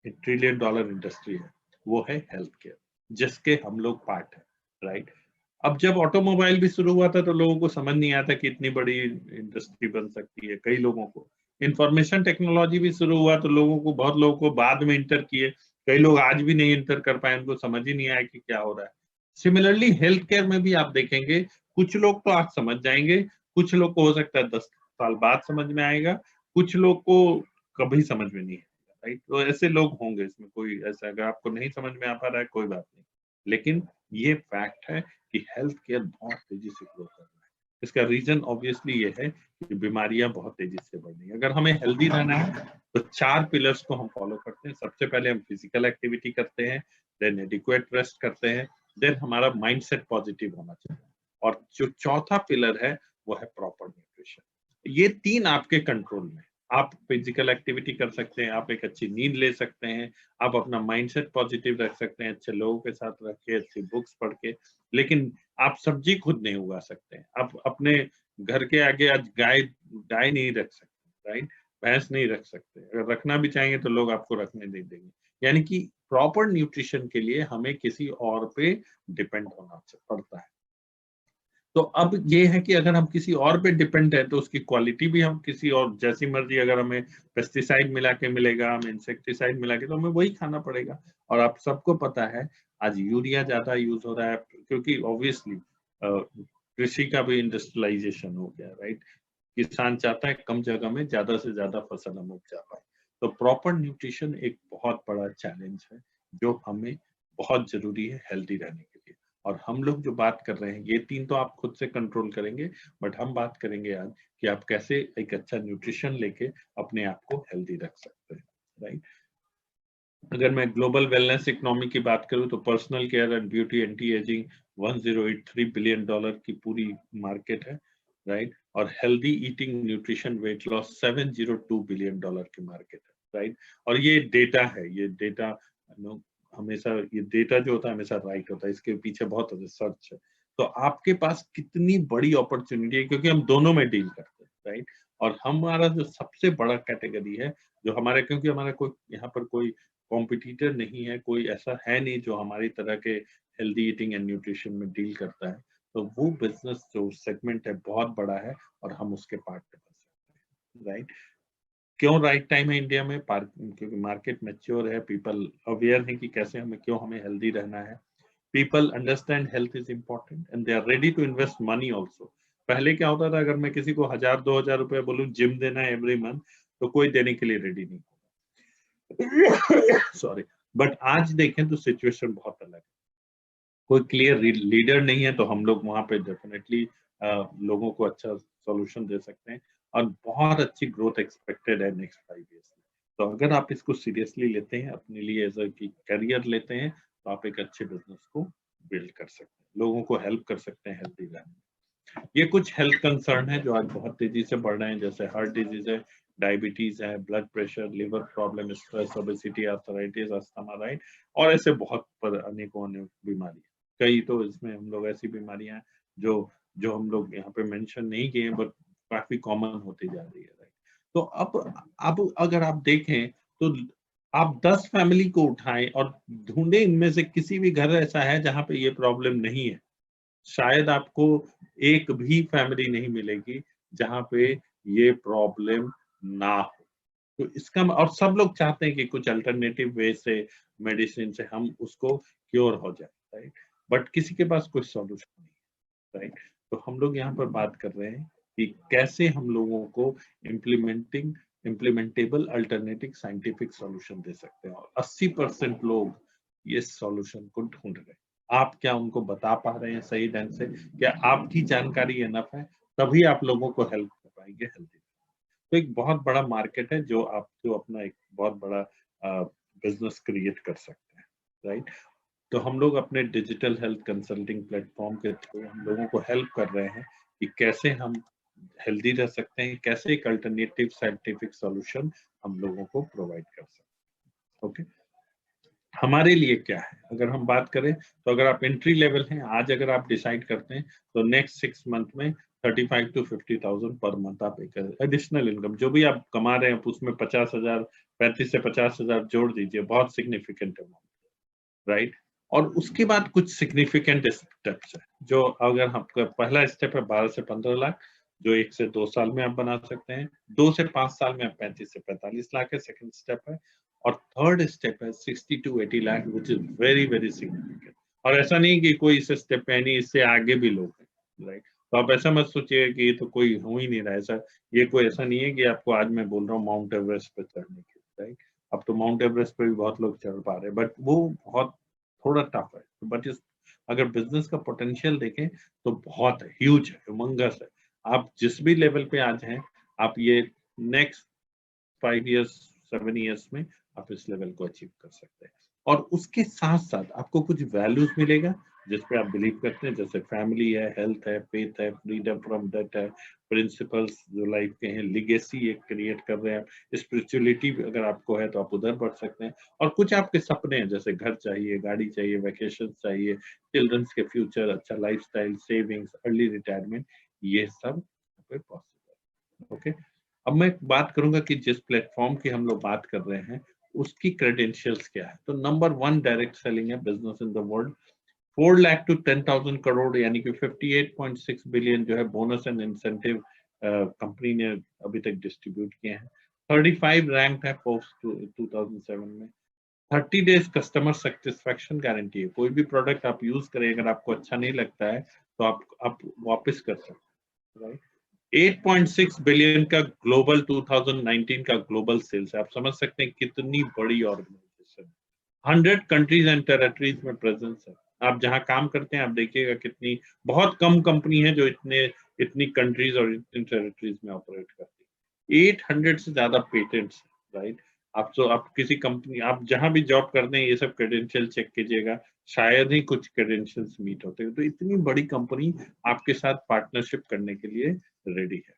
$1 ट्रिलियन इंडस्ट्री है वो है हेल्थ केयर, जिसके हम लोग पार्ट है, राइट। अब जब ऑटोमोबाइल भी शुरू हुआ था तो लोगों को समझ नहीं आता कि इतनी बड़ी इंडस्ट्री बन सकती है, कई लोगों को। इंफॉर्मेशन टेक्नोलॉजी भी शुरू हुआ तो लोगों को, बहुत लोगों को बाद में इंटर किए, कई लोग आज भी नहीं इंटर कर पाए, उनको समझ ही नहीं आया कि क्या हो रहा है। सिमिलरली हेल्थ केयर में भी आप देखेंगे, कुछ लोग तो आज समझ जाएंगे, कुछ लोग को हो सकता है 10 साल बाद समझ में आएगा, कुछ लोग को कभी समझ में नहीं आएगा, राइट। तो ऐसे लोग होंगे, इसमें कोई ऐसा, अगर आपको नहीं समझ में आ पा रहा है कोई बात नहीं, लेकिन ये फैक्ट है कि हेल्थ केयर बहुत तेजी से ग्रो कर रहा है। इसका रीजन ऑब्वियसली ये है कि बीमारियां बहुत तेजी से बढ़ रही हैं। अगर हमें हेल्दी रहना है तो 4 पिलर्स को हम फॉलो करते हैं। सबसे पहले हम फिजिकल एक्टिविटी करते हैं, देन एडिक्वेट रेस्ट करते हैं, देन हमारा माइंडसेट पॉजिटिव होना चाहिए, और जो चौथा पिलर है वो है प्रॉपर न्यूट्रिशन। ये 3 आपके कंट्रोल में। आप फिजिकल एक्टिविटी कर सकते हैं, आप एक अच्छी नींद ले सकते हैं, आप अपना माइंडसेट पॉजिटिव रख सकते हैं, अच्छे लोगों के साथ रख के, अच्छी बुक्स पढ़ के। लेकिन आप सब्जी खुद नहीं उगा सकते हैं, आप अपने घर के आगे आज गाय गाय नहीं रख सकते, राइट, भैंस नहीं रख सकते। अगर रखना भी चाहेंगे तो लोग आपको रखने नहीं देंगे। यानी कि प्रॉपर न्यूट्रिशन के लिए हमें किसी और पे डिपेंड होना पड़ता है। तो अब ये है कि अगर हम किसी और पे डिपेंड है तो उसकी क्वालिटी भी हम किसी और, जैसी मर्जी, अगर हमें पेस्टिसाइड मिला के मिलेगा, हमें इंसेक्टिसाइड मिला के, तो हमें वही खाना पड़ेगा। और आप सबको पता है आज यूरिया ज्यादा यूज हो रहा है, क्योंकि ऑब्वियसली कृषि का भी इंडस्ट्रियलाइजेशन हो गया, राइट। किसान चाहता है कम जगह में ज्यादा से ज्यादा फसल हम उपजा पाए। तो प्रॉपर न्यूट्रिशन एक बहुत बड़ा चैलेंज है जो हमें बहुत जरूरी है हेल्दी रहने के लिए। और हम लोग जो बात कर रहे हैं, ये 3 तो आप खुद से कंट्रोल करेंगे, बट हम बात करेंगे आज कि आप कैसे एक अच्छा न्यूट्रिशन लेके अपने आप को हेल्दी रख सकते हैं, राइट। अगर मैं ग्लोबल वेलनेस इकोनॉमी की बात करूं तो personal care and beauty, anti ageing, $1083 billion की पूरी मार्केट है, राइट। और healthy eating, nutrition, weight loss, $702 billion की मार्केट है, राइट। और ये डेटा है, ये डेटा हमेशा, ये डेटा जो होता है हमेशा राइट होता है, इसके पीछे बहुत रिसर्च है। तो आपके पास कितनी बड़ी अपॉर्चुनिटी है, क्योंकि हम दोनों में डील करते हैं, राइट। और हमारा जो सबसे बड़ा कैटेगरी है, जो हमारे, क्योंकि हमारा कोई यहाँ पर कोई कॉम्पिटिटर नहीं है, कोई ऐसा है नहीं जो हमारी तरह के हेल्दी ईटिंग एंड न्यूट्रिशन में डील करता है, तो वो बिजनेस जो सेगमेंट है बहुत बड़ा है और हम उसके पार्टनर बन सकते हैं, राइट। क्यों राइट टाइम है इंडिया में? क्योंकि मार्केट मैच्योर है, पीपल अवेयर है कि कैसे हमें, क्यों हमें हेल्दी रहना है। People understand health is important and they are ready to invest money also. पहले क्या होता था, अगर मैं किसी को 1000-2000 रुपए बोलूं जिम देना है एवरी मंथ, तो कोई देने के लिए रेडी नहीं, सॉरी। बट आज देखें तो सिचुएशन बहुत अलग है, कोई क्लियर लीडर नहीं है, तो हम लोग वहां पे डेफिनेटली लोगों को अच्छा सॉल्यूशन दे सकते हैं। और बहुत अच्छी ग्रोथ एक्सपेक्टेड है नेक्स्ट 5 ईयर्स में। तो अगर आप इसको सीरियसली लेते हैं, अपने लिए एज अ करियर लेते हैं, तो आप एक अच्छे बिजनेस को बिल्ड कर सकते हैं, लोगों को हेल्प कर सकते हैं हेल्दी रहने में। ये कुछ हेल्थ कंसर्न है जो आज बहुत तेजी से बढ़ रहे हैं, जैसे हार्ट डिजीज है, डायबिटीज है, blood pressure, liver problem, stress, obesity, arthritis, asthma, right. और ऐसे बहुत पर अनेकों अनेक बीमारी, कई तो इसमें हम लोग ऐसी बीमारियां हैं जो जो हम लोग यहाँ पे मेंशन नहीं किए, बट काफी कॉमन होती जा रही है, राइट। तो अब अगर आप देखें तो आप 10 फैमिली को उठाएं और ढूंढें, इनमें से किसी भी घर ऐसा है जहां पे ये प्रॉब्लम नहीं है। शायद आपको एक भी फैमिली नहीं मिलेगी जहां पे ये प्रॉब्लम ना हो। तो इसका और सब लोग चाहते हैं कि कुछ अल्टरनेटिव वे से मेडिसिन से हम उसको क्योर हो जाए, राइट? बट किसी के पास कोई सॉल्यूशन नहीं, राइट? तो हम लोग यहाँ पर बात कर रहे हैं कि कैसे हम लोगों को इम्प्लीमेंटेबल अल्टरनेटिव साइंटिफिक सॉल्यूशन दे सकते हैं, और 80% लोग ये सॉल्यूशन को ढूंढ रहे हैं। आप क्या उनको बता पा रहे हैं सही ढंग से? क्या आपकी जानकारी एनफ है? तभी आप लोगों को हेल्प कर पाएंगे हेल्दी। तो एक बहुत बड़ा मार्केट है जो आप जो अपना एक बहुत बड़ा बिजनेस क्रिएट कर सकते हैं, राइट? तो हम लोग अपने डिजिटल हेल्थ कंसल्टिंग प्लेटफॉर्म के थ्रू हम लोगों को हेल्प कर रहे हैं कि कैसे हम हेल्दी रह सकते हैं, कैसे एक अल्टरनेटिव साइंटिफिक सॉल्यूशन हम लोगों को प्रोवाइड कर सकते हैं। ओके, हमारे लिए क्या है? अगर हम बात करें तो अगर आप एंट्री लेवल हैं, आज अगर आप डिसाइड करते हैं तो नेक्स्ट 6 मंथ में 35 to 50,000 पर मंथ आप एक एडिशनल इनकम जो भी आप कमा रहे हैं उसमें 50,000, 35 से 50,000 जोड़ दीजिए, बहुत सिग्निफिकेंट अमाउंट, राइट? और उसके बाद कुछ सिग्निफिकेंट स्टेप्स है जो अगर आपका पहला स्टेप है 12 से 15 लाख, जो 1 से 2 साल में आप बना सकते हैं। 2 से 5 साल में आप 35 से 45 लाख है सेकंड स्टेप है। और थर्ड स्टेप है 60 to 80 lakh, which is very very significant. और ऐसा नहीं कि कोई इस स्टेप पे नहीं, इससे आगे भी लोग हैं, राइट? तो आप ऐसा मत सोचिए कि ये तो कोई हो ही नहीं रहा है ऐसा। ये कोई ऐसा नहीं है कि आपको आज मैं बोल रहा हूँ माउंट एवरेस्ट पे चढ़ने की, राइट? अब तो माउंट एवरेस्ट पे भी बहुत लोग चढ़ पा रहे हैं, बट वो बहुत थोड़ा टफ है। बट इस अगर बिजनेस का पोटेंशियल देखें तो बहुत है, ह्यूज है, ह्यूमंगस है। आप जिस भी लेवल पे आज हैं, आप ये नेक्स्ट 5 इयर्स 7 इयर्स में आप इस लेवल को अचीव कर सकते हैं। और उसके साथ साथ आपको कुछ वैल्यूज मिलेगा जिस पे आप बिलीव करते हैं, जैसे फैमिली है, हेल्थ है, फेथ है, फ्रीडम फ्रॉम डेट है, प्रिंसिपल्स जो लाइफ के हैं, लिगेसी एक क्रिएट कर रहे हैं, स्पिरिचुअलिटी अगर आपको है तो आप उधर बढ़ सकते हैं। और कुछ आपके सपने हैं जैसे घर चाहिए, गाड़ी चाहिए, वेकेशन चाहिए, चिल्ड्रंस के फ्यूचर, अच्छा लाइफस्टाइल, सेविंग्स, अर्ली रिटायरमेंट, ये सब पॉसिबल। ओके, अब मैं बात करूंगा कि जिस प्लेटफॉर्म की हम लोग बात कर रहे हैं उसकी क्रेडेंशियल्स क्या है। तो नंबर 1 डायरेक्ट सेलिंग है business in the world. 4 lakh to 10,000 crore यानी कि 58.6 बिलियन जो है बोनस एंड इंसेंटिव कंपनी ने अभी तक डिस्ट्रीब्यूट किए हैं। 35 रैंक है पोस्ट 2007 में। 30 डेज कस्टमर सेटिस्फेक्शन गारंटी है। कोई भी प्रोडक्ट आप यूज करें अगर आपको अच्छा नहीं लगता है तो आप वापस कर सकते हैं, राइट? 8.6 बिलियन का ग्लोबल 2019 का ग्लोबल सेल्स है। आप समझ सकते हैं कितनी बड़ी ऑर्गेनाइजेशन। 100 कंट्रीज एंड टेरिटरीज में प्रेजेंस है। आप जहां काम करते हैं आप देखिएगा कितनी बहुत कम कंपनी है जो इतनी कंट्रीज और इतनी टेरिटरीज में ऑपरेट करती है। 800 से ज्यादा पेटेंट्स, राइट? आप किसी कंपनी आप जहां भी जॉब करते हैं ये सब क्रेडेंशियल चेक कीजिएगा, शायद ही कुछ क्रेडेंशियल्स मीट होते हैं। तो इतनी बड़ी कंपनी आपके साथ पार्टनरशिप करने के लिए रेडी है।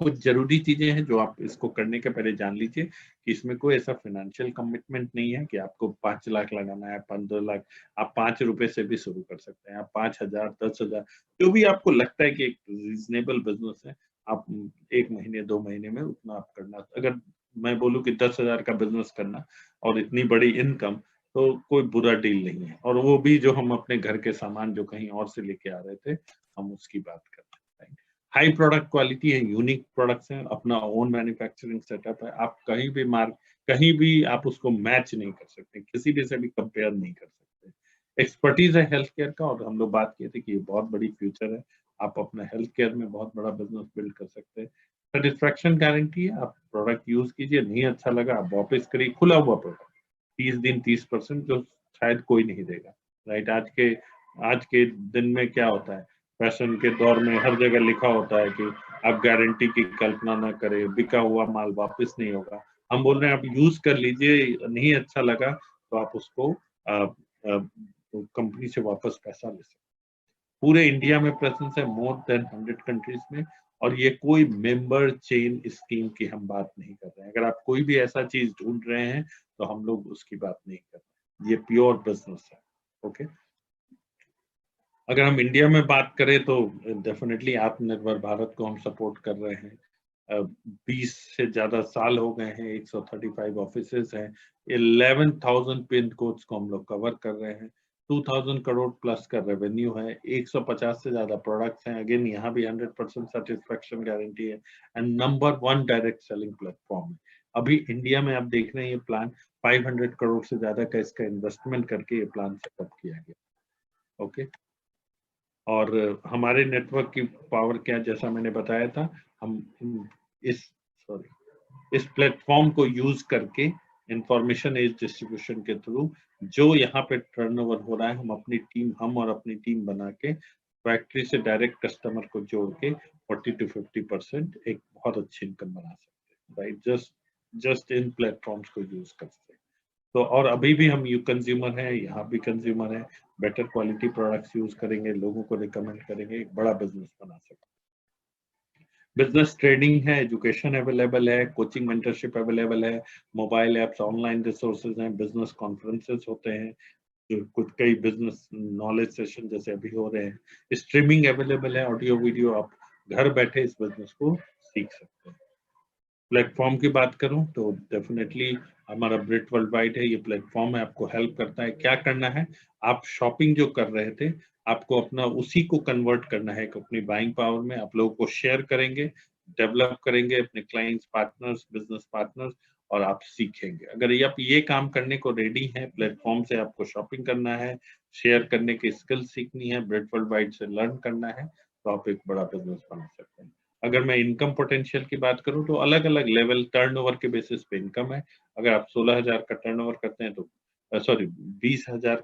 कुछ जरूरी चीजें हैं जो आप इसको करने के पहले जान लीजिए कि इसमें कोई ऐसा फाइनेंशियल कमिटमेंट नहीं है कि आपको 5 लाख लगाना है, 15 लाख। आप 5 रुपए से भी शुरू कर सकते हैं, आप 5,000, 10,000, जो भी आपको लगता है कि एक रीजनेबल बिजनेस है, आप 1 महीने 2 महीने में उतना आप करना। अगर मैं बोलूँ कि 10,000 का बिजनेस करना और इतनी बड़ी इनकम, तो कोई बुरा डील नहीं है। और वो भी जो हम अपने घर के सामान जो कहीं और से लेके आ रहे थे, हम उसकी बात कर रहे हैं। हाई प्रोडक्ट क्वालिटी है, यूनिक प्रोडक्ट्स हैं, अपना ओन मैन्युफैक्चरिंग सेटअप है। आप कहीं भी आप उसको मैच नहीं कर सकते, किसी भी से भी कंपेयर नहीं कर सकते। एक्सपर्टीज है हेल्थ केयर का, और हम लोग बात किए थे कि ये बहुत बड़ी फ्यूचर है। आप अपना हेल्थ केयर में बहुत बड़ा बिजनेस बिल्ड कर सकते हैं। सेटिस्फैक्शन गारंटी है, आप प्रोडक्ट यूज कीजिए, नहीं अच्छा लगा आप वापस करिए, खुला हुआ प्रोडक्ट। 30 दिन 30% जो शायद कोई नहीं देगा, राइट? आज के दिन में क्या होता है, फैशन के दौर में हर जगह लिखा होता है कि आप गारंटी की कल्पना ना करें, बिका हुआ माल वापस नहीं होगा। हम बोल रहे हैं आप यूज कर लीजिए, नहीं अच्छा लगा तो आप उसको कंपनी से वापस पैसा ले सकते। पूरे इंडिया में प्रेजेंस है, मोर देन 100 कंट्रीज में। और ये कोई मेंबर चेन स्कीम की हम बात नहीं कर रहे हैं। अगर आप कोई भी ऐसा चीज ढूंढ रहे हैं तो हम लोग उसकी बात नहीं कर रहे हैं, ये प्योर बिजनेस है। ओके, अगर हम इंडिया में बात करें तो डेफिनेटली आत्मनिर्भर भारत को हम सपोर्ट कर रहे हैं। 20 से ज्यादा साल हो गए हैं, 135 ऑफिसेज हैं, 11,000 पिन कोड्स को हम लोग कवर कर रहे हैं, 2,000 करोड़ प्लस का रेवेन्यू है, 150 से ज्यादा प्रोडक्ट्स हैं। अगेन यहाँ भी 100% सेटिस्फेक्शन गारंटी है, and number 1 direct selling platform है। अभी इंडिया में आप देख रहे हैं ये प्लान 500 करोड़ से ज्यादा का इसका इन्वेस्टमेंट करके ये प्लान सेटअप किया गया। ओके, और हमारे नेटवर्क की पावर क्या, जैसा मैंने बताया था, हम इस प्लेटफॉर्म को यूज करके इंफॉर्मेशन एज डिस्ट्रीब्यूशन के थ्रू जो यहाँ पे टर्नओवर हो रहा है, हम और अपनी टीम बना के फैक्ट्री से डायरेक्ट कस्टमर को जोड़ के 40 to 50% एक बहुत अच्छी इनकम बना सकते हैं, राइट, जस्ट इन प्लेटफॉर्म्स को यूज करते हैं। तो और अभी भी हम कंज्यूमर हैं, यहाँ भी कंज्यूमर है, बेटर क्वालिटी प्रोडक्ट्स यूज करेंगे, लोगों को रिकमेंड करेंगे, एक बड़ा बिजनेस बना सकते हैं। बिजनेस ट्रेडिंग है, एजुकेशन अवेलेबल है, कोचिंग मेंटरशिप अवेलेबल है, मोबाइल एप्स, ऑनलाइन रिसोर्सेज हैं, बिजनेस कॉन्फ्रेंसेस होते हैं, कुछ कई बिजनेस नॉलेज सेशन जैसे अभी हो रहे हैं, स्ट्रीमिंग अवेलेबल है, ऑडियो वीडियो, आप घर बैठे इस बिजनेस को सीख सकते हैं। प्लेटफॉर्म की बात करूं तो डेफिनेटली हमारा ब्रिट वर्ल्ड वाइड है, ये प्लेटफॉर्म है, आपको हेल्प करता है। क्या करना है, आप शॉपिंग जो कर रहे थे, आपको अपना उसी को कन्वर्ट करना है कि अपनी बाइंग पावर में आप लोगों को शेयर करेंगे, डेवलप करेंगे अपने क्लाइंट्स, पार्टनर्स, बिजनेस पार्टनर्स, और आप सीखेंगे। अगर ये आप ये काम करने को रेडी हैं, प्लेटफॉर्म से आपको शॉपिंग करना है, शेयर करने की स्किल सीखनी है, ब्रिट वर्ल्ड वाइड से लर्न करना है, तो आप एक बड़ा बिजनेस बना सकते हैं। अगर मैं इनकम पोटेंशियल की बात करूं तो अलग अलग लेवल टर्नओवर के बेसिस पे इनकम है। अगर आप 16,000 का टर्नओवर करते हैं तो सॉरी 20,000,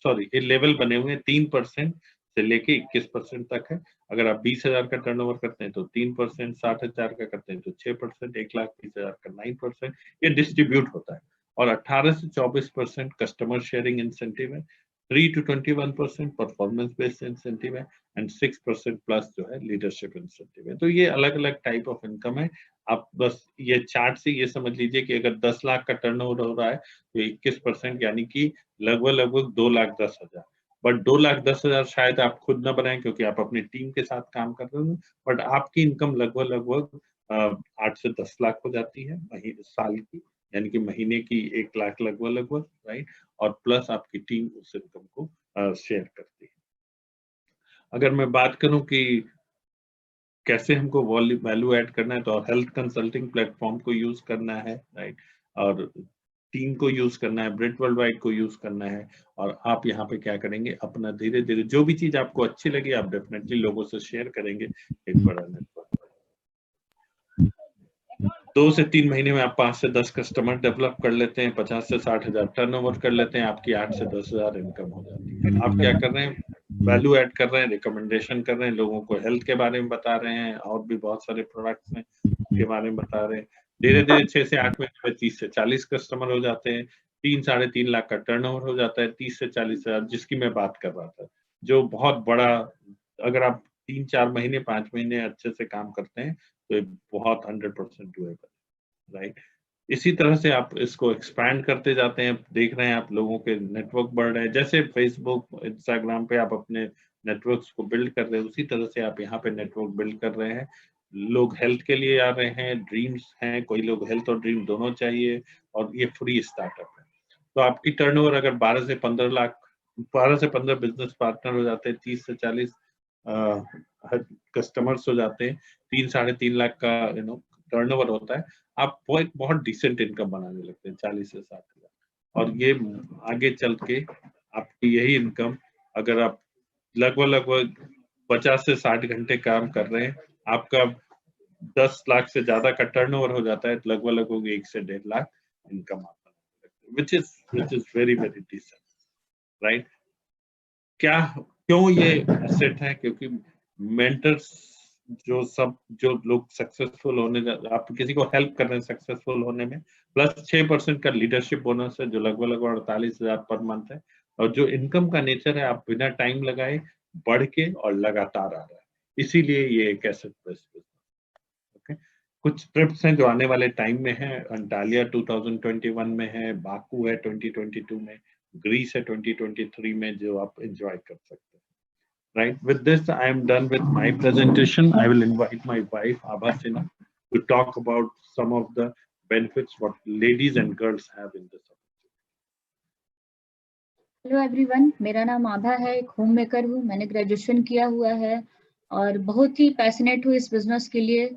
सॉरी ये लेवल बने हुए हैं 3% से लेके 21% तक है। अगर आप 20,000 का टर्नओवर करते हैं तो 3%, 60,000 का करते हैं तो 6%, 1,20,000 का 9%, ये डिस्ट्रीब्यूट होता है। और 18 से 24% कस्टमर शेयरिंग इंसेंटिव है, 3 to 21% परफॉर्मेंस बेस्ड इंसेंटिव है, एंड 6% प्लस जो है लीडरशिप इंसेंटिव है। तो ये अलग अलग टाइप ऑफ इनकम है। आप बस ये चार्ट से ये समझ लीजिए कि अगर 10 लाख का टर्नओवर हो रहा है तो 21% यानी कि लगभग 2,10,000। बट 2,10,000 शायद आप खुद ना बनाएं क्योंकि आप अपनी टीम के साथ काम कर रहे हो, बट आपकी इनकम लगभग 8 से 10 लाख हो जाती है साल की, यानी कि महीने की 1 लाख लगभग, राइट, और प्लस आपकी टीम उस इनकम को शेयर करती है। अगर मैं बात करूं कि कैसे हमको वैल्यू ऐड करना है, तो हेल्थ कंसल्टिंग प्लेटफॉर्म को यूज करना है, राइट, और टीम को यूज करना है, ब्रिट वर्ल्ड वाइड को यूज करना है, और आप यहाँ पे क्या करेंगे, अपना धीरे धीरे जो भी चीज आपको अच्छी लगी आप डेफिनेटली लोगों से शेयर करेंगे, एक बड़ा नेटवर्क। 2 से 3 महीने में आप 5 से 10 कस्टमर डेवलप कर लेते हैं, 50 से 60,000 टर्नओवर कर लेते हैं, आपकी 8 से 10,000 इनकम हो जाती है। आप क्या कर रहे हैं, वैल्यू ऐड कर रहे हैं, रिकमेंडेशन कर रहे हैं, लोगों को हेल्थ के बारे में बता रहे हैं, और भी बहुत सारे प्रोडक्ट्स हैं के बारे में बता रहे हैं। धीरे धीरे 6 से 8 महीने में 30 से 40 कस्टमर हो जाते हैं, 3-3.5 लाख का टर्नओवर हो जाता है, 30 से 40,000 जिसकी मैं बात कर रहा था, जो बहुत बड़ा। अगर आप 3-4 महीने 5 महीने अच्छे से काम करते हैं तो बहुत 100% डुएबल, राइट। इसी तरह से आप इसको एक्सपैंड करते जाते हैं, देख रहे हैं आप लोगों के नेटवर्क बढ़ रहे हैं, जैसे फेसबुक, इंस्टाग्राम पे आप अपने नेटवर्क्स को बिल्ड कर रहे हैं, उसी तरह से आप यहाँ पे नेटवर्क बिल्ड कर रहे हैं। लोग हेल्थ के लिए आ रहे हैं, ड्रीम्स हैं, कोई लोग हेल्थ और ड्रीम दोनों चाहिए, और ये फ्री स्टार्टअप है। तो आपकी टर्नओवर अगर 12 से 15 लाख, 12 से 15 बिजनेस पार्टनर हो जाते हैं, 30 से 40 कस्टमर्स हो जाते हैं, 3-3.5 लाख का टर्नओवर होता है, आप वो एक बहुत डिसेंट इनकम बनाने लगते हैं, 40 से 60,000। और ये आगे चल के आपकी यही इनकम, अगर आप लगभग 50 से 60 घंटे काम कर रहे हैं, आपका 10 लाख से ज्यादा का टर्नओवर हो जाता है, लगभग 1 से 1.5 लाख इनकम आता है, which is very very decent, right. क्या, क्यों ये एसेट है, क्योंकि मेंटर्स जो लोग सक्सेसफुल होने, आप किसी को हेल्प कर रहे हैं सक्सेसफुल होने में, प्लस 6% का लीडरशिप बोनस है जो लगभग 48,000 पर मंथ है, और जो इनकम का नेचर है, आप बिना टाइम लगाए बढ़ के और लगातार आ रहा है, इसीलिए ये एक एसेट बेस्ड बिजनेस। ओके, कुछ ट्रिप्स हैं जो आने वाले टाइम में है, अंटालिया 2021 में है, बाकू है 2022 में, ग्रीस है 2023 में, जो आप एंजॉय कर सकते हैं। Right. With this, I am done with my presentation. I will invite my wife, Abha Sinha, to talk about some of the benefits what ladies and girls have in this. Hello everyone, मेरा नाम आभा है, एक home maker हूँ। मैंने graduation किया हुआ है और बहुत ही पैशनेट हूँ इस बिजनेस के लिए।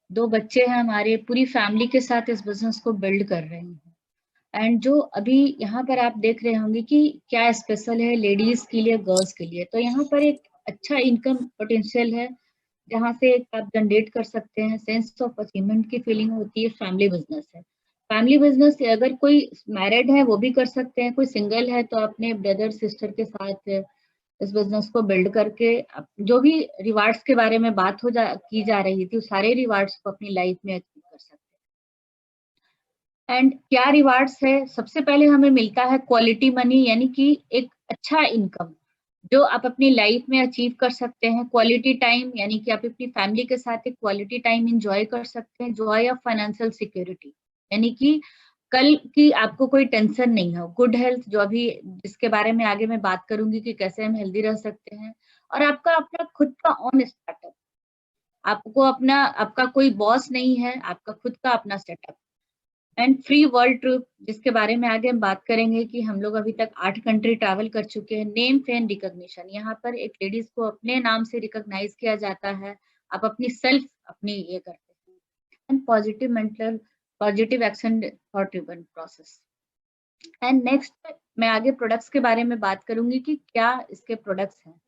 2 बच्चे हैं हमारे, पूरी फैमिली के साथ इस बिजनेस को बिल्ड कर रहे हैं। एंड जो अभी यहाँ पर आप देख रहे होंगे कि क्या स्पेशल है लेडीज के लिए, गर्ल्स के लिए, तो यहाँ पर एक अच्छा इनकम पोटेंशियल है जहाँ से आप जनरेट कर सकते हैं, सेंस ऑफ अचीवमेंट की फीलिंग होती है। फैमिली बिजनेस है, फैमिली बिजनेस अगर कोई मैरिड है वो भी कर सकते हैं, कोई सिंगल है तो अपने ब्रदर सिस्टर के साथ इस बिजनेस को बिल्ड करके जो भी रिवार्ड्स के बारे में बात की जा रही थी, उस सारे रिवार्ड्स को अपनी लाइफ में अचीव कर सकते हैं। एंड क्या रिवार्ड्स है, सबसे पहले हमें मिलता है क्वालिटी मनी, यानी कि एक अच्छा इनकम जो आप अपनी लाइफ में अचीव कर सकते हैं। क्वालिटी टाइम, यानी कि आप अपनी फैमिली के साथ एक क्वालिटी टाइम इंजॉय कर सकते हैं। जॉय ऑफ फाइनेंशियल सिक्योरिटी, यानी कि कल की आपको कोई टेंशन नहीं हो। गुड हेल्थ, जो अभी जिसके बारे में आगे मैं बात करूंगी कि कैसे हम हेल्दी रह सकते हैं। और आपका अपना खुद का ऑन स्टार्टअप, आपको अपना, आपका कोई बॉस नहीं है, आपका खुद का अपना setup. And free world trip, जिसके बारे में आगे हम बात करेंगे कि हम लोग अभी तक 8 कंट्री ट्रैवल कर चुके हैं। नेम फेम रिकॉग्निशन, यहाँ पर एक लेडीज को अपने नाम से रिकॉग्नाइज किया जाता है, आप अपनी सेल्फ अपनी ये करते हैं। And positive action for driven process. And next मैं आगे प्रोडक्ट्स के बारे में बात करूंगी कि क्या इसके प्रोडक्ट्स हैं।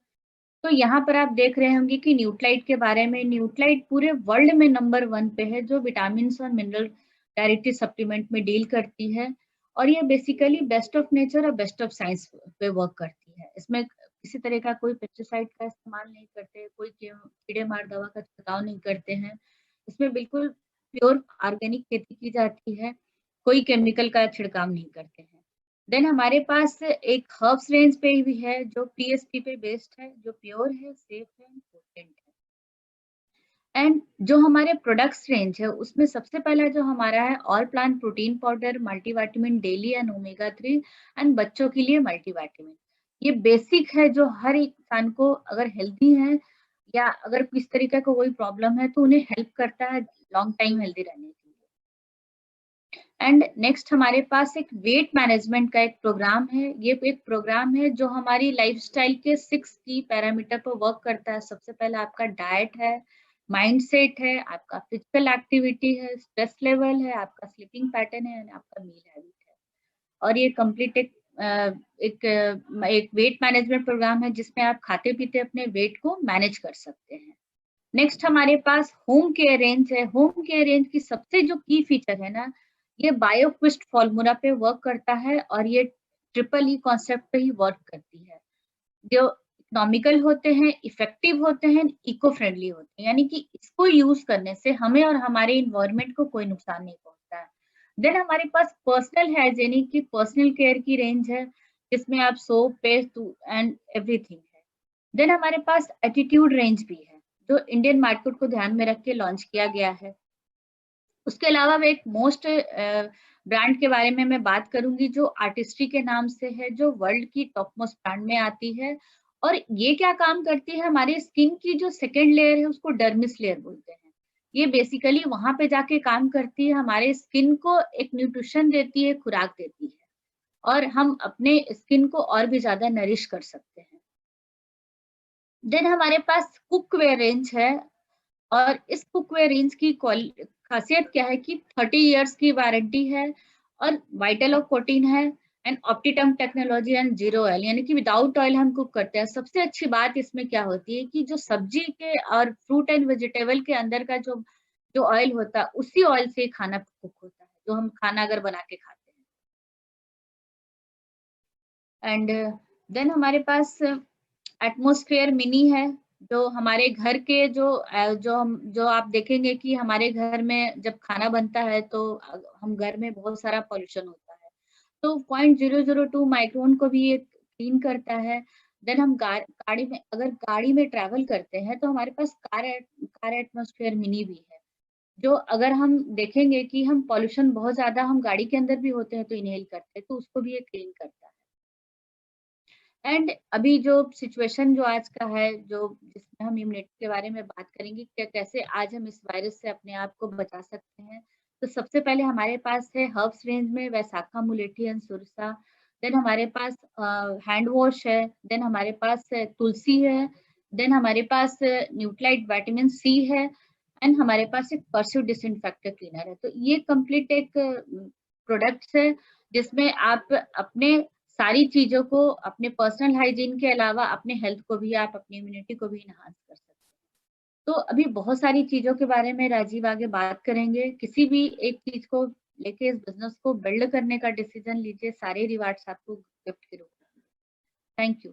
तो यहाँ पर आप देख रहे होंगे कि न्यूट्राइट के बारे में। न्यूट्राइट पूरे वर्ल्ड में नंबर 1 पे है, जो विटामिन और मिनरल डायरेक्टली सप्लीमेंट में डील करती है। और ये बेसिकली बेस्ट ऑफ नेचर और बेस्ट ऑफ साइंस पे वर्क करती है। इसमें किसी तरह का कोई पेस्टिसाइड का इस्तेमाल नहीं करते, कोई कीड़े मार दवा का छिड़काव नहीं करते हैं। इसमें बिल्कुल प्योर ऑर्गेनिक खेती की जाती है, कोई केमिकल का छिड़काव नहीं करते हैं। देन हमारे पास एक हर्ब्स रेंज पे भी है जो पीएसपी पे बेस्ड है, जो प्योर है, सेफ है, पोटेंट है। एंड जो हमारे प्रोडक्ट्स रेंज है उसमें सबसे पहला जो हमारा है all plant protein powder, multivitamin daily and omega 3, and बच्चों के लिए मल्टीविटामिन। ये बेसिक है जो हर एक इंसान को, अगर हेल्दी है या अगर किस तरीके का कोई प्रॉब्लम है तो उन्हें हेल्प करता है लॉन्ग टाइम हेल्दी रहने के लिए। एंड नेक्स्ट हमारे पास एक वेट मैनेजमेंट का एक प्रोग्राम है। ये एक प्रोग्राम है जो हमारी लाइफस्टाइल के 6 की पैरामीटर पर वर्क करता है। सबसे पहले आपका डाइट है, माइंडसेट है, आपका फिजिकल एक्टिविटी है, स्ट्रेस लेवल है, आपका स्लीपिंग पैटर्न है, आपका मील हैबिट है। और ये कंप्लीट एक वेट मैनेजमेंट प्रोग्राम है जिसमें आप खाते पीते अपने वेट को मैनेज कर सकते हैं। नेक्स्ट हमारे पास होम केयर रेंज है। होम केयर रेंज की सबसे जो की फीचर है ना, ये बायोक्विस्ट फॉर्मूला पे वर्क करता है और ये ट्रिपल ई कॉन्सेप्ट पे ही वर्क करती है। जो इकोनॉमिकल होते हैं, इफेक्टिव होते हैं, इको फ्रेंडली होते हैं, यानी कि इसको यूज करने से हमें और हमारे इन्वायरमेंट को कोई नुकसान नहीं पहुंचता है। देन हमारे पास पर्सनल हाइजीनिक की पर्सनल केयर की रेंज है जिसमें आप सोप, पेस्ट एंड एवरीथिंग है। देन हमारे पास एटीट्यूड रेंज भी है जो इंडियन मार्केट को ध्यान में रख के लॉन्च किया गया है। उसके अलावा मैं एक मोस्ट ब्रांड के बारे में मैं बात करूंगी जो आर्टिस्ट्री के नाम से है, जो वर्ल्ड की टॉप मोस्ट ब्रांड में आती है। और ये क्या काम करती है, हमारे स्किन की जो सेकेंड लेयर है उसको डर्मिस लेयर बोलते हैं। ये बेसिकली वहां पे जाके काम करती है, हमारे स्किन को एक न्यूट्रिशन देती है, खुराक देती है, और हम अपने स्किन को और भी ज्यादा नरिश कर सकते हैं। देन हमारे पास कुकवेयर रेंज है, और इस कुकवेयर रेंज की खासियत क्या है कि 30 इयर्स की वारंटी है, और वाइटल ऑफ कोटिन है, and optimum technology and zero oil, यानी कि विदाउट ऑयल हम कुक करते हैं। सबसे अच्छी बात इसमें क्या होती है कि जो सब्जी के और फ्रूट एंड वेजिटेबल के अंदर का जो जो ऑयल होता है उसी ऑयल से खाना कुक होता है, जो हम खाना अगर बना के खाते हैं। एंड देन हमारे पास एटमॉस्फेयर मिनी है, जो हमारे घर के जो आप देखेंगे कि हमारे घर में जब खाना बनता है तो हम घर में बहुत सारा पॉल्यूशन होता है, तो 0.002 माइक्रोन को भी ये क्लीन करता है। देन हम गाड़ी में, अगर गाड़ी में ट्रैवल करते हैं तो हमारे पास कार एटमॉस्फेयर मिनी भी है, जो अगर हम देखेंगे कि हम पॉल्यूशन बहुत ज्यादा हम गाड़ी के अंदर भी होते हैं तो इनहेल करते हैं, तो उसको भी ये क्लीन करता है। एंड अभी जो सिचुएशन जो आज का है, जो जिसमें हम इम्यूनिटी के बारे में बात करेंगे, क्या कैसे आज हम इस वायरस से अपने आप को बचा सकते हैं। तो सबसे पहले हमारे पास है हर्ब्स रेंज में वैसाखा, मुलेठी एंड सुरसा। देन हमारे पास हैंड वॉश है। देन हमारे पास तुलसी है। देन हमारे पास न्यूट्राइट विटामिन सी है। एंड हमारे पास एक परस्यू डिसइंफेक्टर क्लीनर है। तो ये कंप्लीट एक प्रोडक्ट्स है जिसमें आप अपने सारी चीजों को, अपने पर्सनल हाइजीन के अलावा अपने हेल्थ को भी, आप अपनी इम्यूनिटी को भी इनहांस कर सकते हैं। तो अभी बहुत सारी चीजों के बारे में राजीव आगे बात करेंगे। किसी भी एक चीज को लेके इस बिजनेस को बिल्ड करने का डिसीजन लीजिए, सारे रिवार्ड्स आपको गिफ्ट के रूप में। Thank you.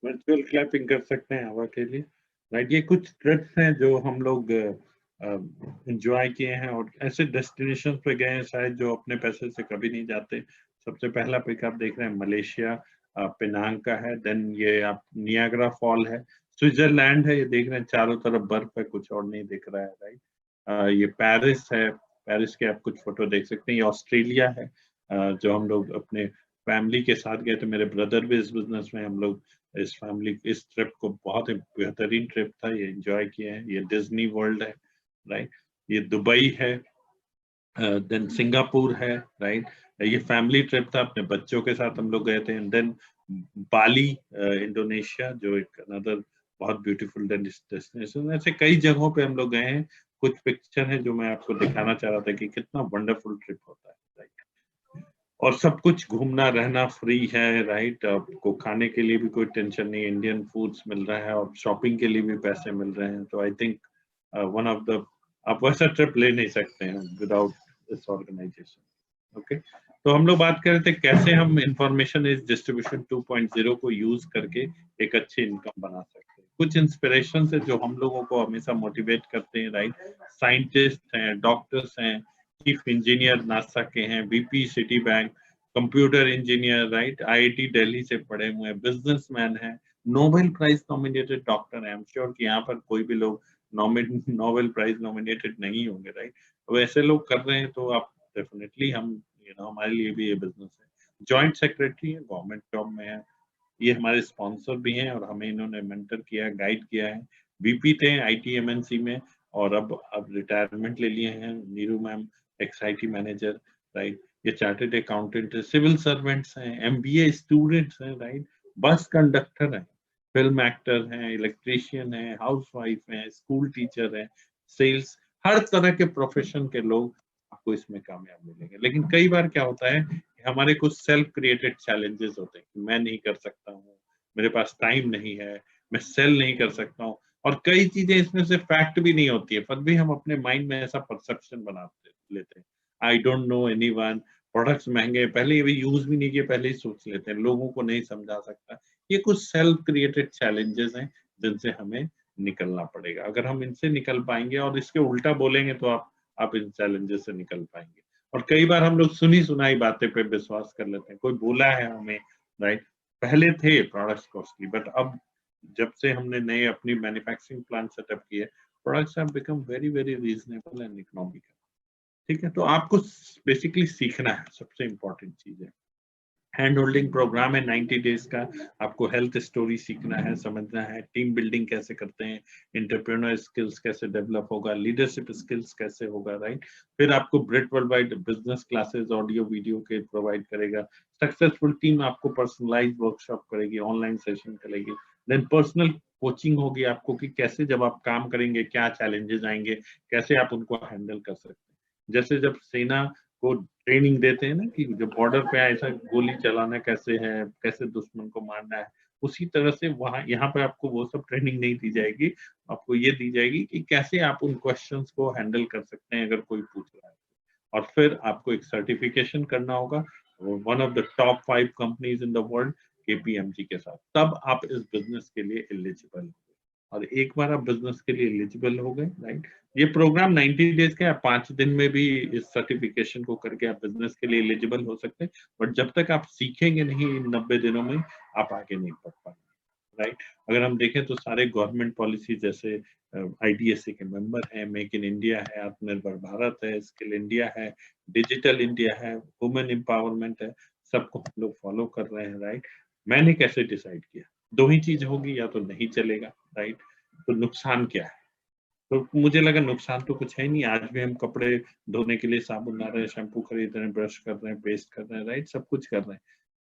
वर्चुअल क्लैपिंग कर सकते हैं हवा के लिए, राइट। ये कुछ ट्रिप्स हैं जो हम लोग एंजॉय किए हैं और ऐसे डेस्टिनेशन पे गए हैं शायद जो अपने पैसे से कभी नहीं जाते। सबसे पहला पिक आप देख रहे हैं मलेशिया, पेनांग का है। देन ये आप नियाग्रा फॉल है, स्विट्जरलैंड है, ये देख रहे हैं चारों तरफ बर्फ है, कुछ और नहीं दिख रहा है, राइट। ये पेरिस है, पेरिस के आप कुछ फोटो देख सकते हैं। ये ऑस्ट्रेलिया है, जो हम लोग अपने फैमिली के साथ गए थे। मेरे ब्रदर भी इस बिजनेस में, हम लोग इस ट्रिप को बहुत ही बेहतरीन ट्रिप था, ये एंजॉय किए हैं। ये डिज्नी वर्ल्ड है, राइट। ये दुबई है, देन सिंगापुर है, राइट। ये फैमिली ट्रिप था, अपने बच्चों के साथ हम लोग गए थे। एंड देन बाली, इंडोनेशिया, जो एक अनदर बहुत ब्यूटीफुल डेस्टिनेशन। ऐसे कई जगहों पे हम लोग गए हैं। कुछ पिक्चर है जो मैं आपको दिखाना चाह रहा था कि कितना वंडरफुल ट्रिप होता है, राइट। और सब कुछ घूमना रहना फ्री है, राइट। आपको खाने के लिए भी कोई टेंशन नहीं, इंडियन फूड्स मिल रहा है और शॉपिंग के लिए भी पैसे मिल रहे हैं। तो I think one of the, आप वैसा ट्रिप ले नहीं सकते हैं विदाउट दिस ऑर्गेनाइजेशन। ओके, तो हम लोग बात कर रहे थे कैसे हम इंफॉर्मेशन इज डिस्ट्रीब्यूशन 2.0 को यूज करके एक अच्छी इनकम बना सकते हैं। कुछ इंस्पिरेशन है जो हम लोगों को हमेशा मोटिवेट करते हैं, राइट। साइंटिस्ट हैं, डॉक्टर्स हैं, चीफ इंजीनियर नासा के हैं, BP city bank, computer engineer, right, IIT Delhi से पढ़े हुए हैं, बिजनेसमैन हैं, नोबेल प्राइज नॉमिनेटेड डॉक्टर हैं। आई एम श्योर कि यहाँ पर कोई भी लोग नोबेल प्राइज नॉमिनेटेड नहीं होंगे, राइट। तो ऐसे लोग कर रहे हैं तो आप डेफिनेटली, हम हमारे लिए भी ये बिजनेस है। जॉइंट सेक्रेटरी है, गवर्नमेंट जॉब में है। ये हमारे स्पॉन्सर भी हैं और हमें इन्होंने मेंटर किया है, गाइड किया है। बीपी थे आईटी एमएनसी में और अब रिटायरमेंट ले लिए हैं। Neeru ma'am ex IT manager, right. ये चार्टर्ड अकाउंटेंट है, सिविल सर्वेंट्स हैं, एमबीए स्टूडेंट्स हैं, राइट। बस कंडक्टर हैं, फिल्म एक्टर हैं, इलेक्ट्रीशियन हैं, हाउसवाइफ हैं, स्कूल टीचर हैं, सेल्स, हर तरह के प्रोफेशन के लोग आपको इसमें कामयाब मिलेंगे। लेकिन कई बार क्या होता है, हमारे कुछ सेल्फ क्रिएटेड चैलेंजेस होते हैं कि मैं नहीं कर सकता हूँ, मेरे पास टाइम नहीं है, मैं सेल नहीं कर सकता हूँ। और कई चीजें इसमें से फैक्ट भी नहीं होती है, पर भी हम अपने माइंड में ऐसा परसेप्शन बनाते लेते हैं। I don't know anyone, products महंगे हैं, पहले ये भी यूज भी नहीं किए, पहले ही सोच लेते हैं, लोगों को नहीं समझा सकता। ये कुछ सेल्फ क्रिएटेड चैलेंजेस हैं जिनसे हमें निकलना पड़ेगा। अगर हम इनसे निकल पाएंगे और इसके उल्टा बोलेंगे तो आप इन चैलेंजेस से निकल पाएंगे। और कई बार हम लोग सुनी सुनाई बातें पे विश्वास कर लेते हैं, कोई बोला है हमें, राइट। पहले थे प्रोडक्ट्स कॉस्टली, बट अब जब से हमने नए अपनी मैन्युफैक्चरिंग प्लांट सेटअप किए, products have become very very reasonable and economical. ठीक है, तो आपको बेसिकली सीखना है, सबसे इंपॉर्टेंट चीज है। हैंड होल्डिंग प्रोग्राम है 90 डेज का। आपको हेल्थ स्टोरी सीखना है, समझना है, टीम बिल्डिंग कैसे करते हैं, इंटरप्रेन्योर स्किल्स कैसे डेवलप होगा, लीडरशिप स्किल्स कैसे होगा, राइट। फिर आपको Brit world wide business classes audio video के प्रोवाइड करेगा। सक्सेसफुल टीम आपको पर्सनलाइज वर्कशॉप करेगी, ऑनलाइन सेशन करेगी। देन पर्सनल कोचिंग होगी आपको कि कैसे जब आप काम करेंगे क्या चैलेंजेस आएंगे, कैसे आप उनको हैंडल कर सकते हैं। जैसे जब सेना को ट्रेनिंग देते हैं ना कि जब बॉर्डर पे ऐसा गोली चलाना कैसे है, कैसे दुश्मन को मारना है, उसी तरह से वहां यहाँ पे आपको वो सब ट्रेनिंग नहीं दी जाएगी। आपको ये दी जाएगी कि कैसे आप उन क्वेश्चंस को हैंडल कर सकते हैं अगर कोई पूछ रहा है। और फिर आपको एक सर्टिफिकेशन करना होगा one of the top 5 companies in the world KPMG के साथ, तब आप इस बिजनेस के लिए एलिजिबल हो। और एक बार आप बिजनेस के लिए एलिजिबल हो गए, राइट। ये प्रोग्राम 90 डेज का है, 5 दिन में भी इस सर्टिफिकेशन को करके आप बिजनेस के लिए एलिजिबल हो सकते हैं। बट जब तक आप सीखेंगे नहीं इन 90 दिनों में, आप आगे नहीं बढ़ पाएंगे, राइट। अगर हम देखें तो सारे गवर्नमेंट पॉलिसी जैसे आईडीएसए के मेंबर हैं, मेक इन इंडिया है, आत्मनिर्भर भारत है, स्किल इंडिया है, डिजिटल इंडिया है, वुमेन एम्पावरमेंट है, सबको हम लोग फॉलो कर रहे हैं, राइट। मैंने कैसे डिसाइड किया, दो ही चीज होगी, या तो नहीं चलेगा, राइट। तो नुकसान क्या है, तो मुझे लगा नुकसान तो कुछ है नहीं। आज भी हम कपड़े धोने के लिए साबुन ला रहे हैं, शैम्पू खरीद रहे हैं, ब्रश कर रहे हैं, पेस्ट कर रहे हैं, राइट, सब कुछ कर रहे हैं।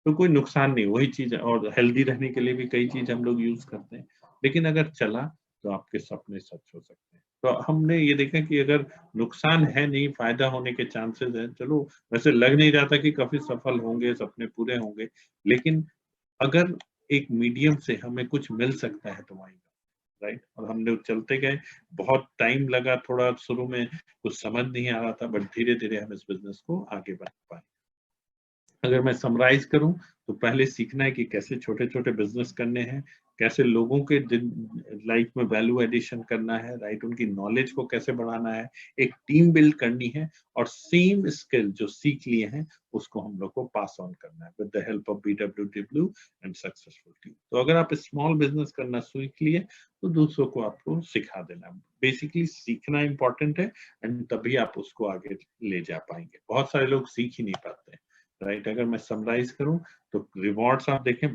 तो कोई नुकसान नहीं, वही चीज है। और हेल्दी रहने के लिए भी कई चीज हम लोग यूज करते हैं। लेकिन अगर चला तो आपके सपने सच हो सकते हैं। तो हमने ये देखा कि अगर नुकसान है नहीं, फायदा होने के चांसेस हैं, चलो वैसे लग नहीं रहा था कि काफी सफल होंगे, सपने पूरे होंगे, लेकिन अगर एक मीडियम से हमें कुछ मिल सकता है तो वही, राइट। और हम लोग चलते गए, बहुत टाइम लगा, थोड़ा शुरू में कुछ समझ नहीं आ रहा था, बट धीरे धीरे हम इस बिजनेस को आगे बढ़ा पाए। अगर मैं समराइज करूं तो पहले सीखना है कि कैसे छोटे छोटे बिजनेस करने हैं, कैसे लोगों के लाइफ में वैल्यू एडिशन करना है, राइट, उनकी नॉलेज को कैसे बढ़ाना है, एक टीम बिल्ड करनी है, और सेम स्किल जो सीख लिए हैं उसको हम लोग को पास ऑन करना है with the help of BWW and successful team. तो अगर आप स्मॉल बिजनेस करना सीख लिए तो दूसरों को आपको सिखा देना, बेसिकली सीखना इंपॉर्टेंट है, एंड तभी आप उसको आगे ले जा पाएंगे। बहुत सारे लोग सीख ही नहीं पाते हैं, राइट। अगर मैं समराइज करूं तो रिवॉर्ड्स आप देखें,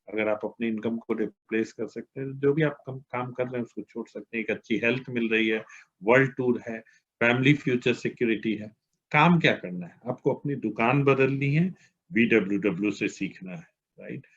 अगर आप अपनी इनकम को रिप्लेस कर सकते हैं, जो भी आप काम कर रहे हैं उसको छोड़ सकते हैं, एक अच्छी हेल्थ मिल रही है, वर्ल्ड टूर है, फैमिली फ्यूचर सिक्योरिटी है, काम क्या करना है, आपको अपनी दुकान बदलनी है, BWW से सीखना है, राइट।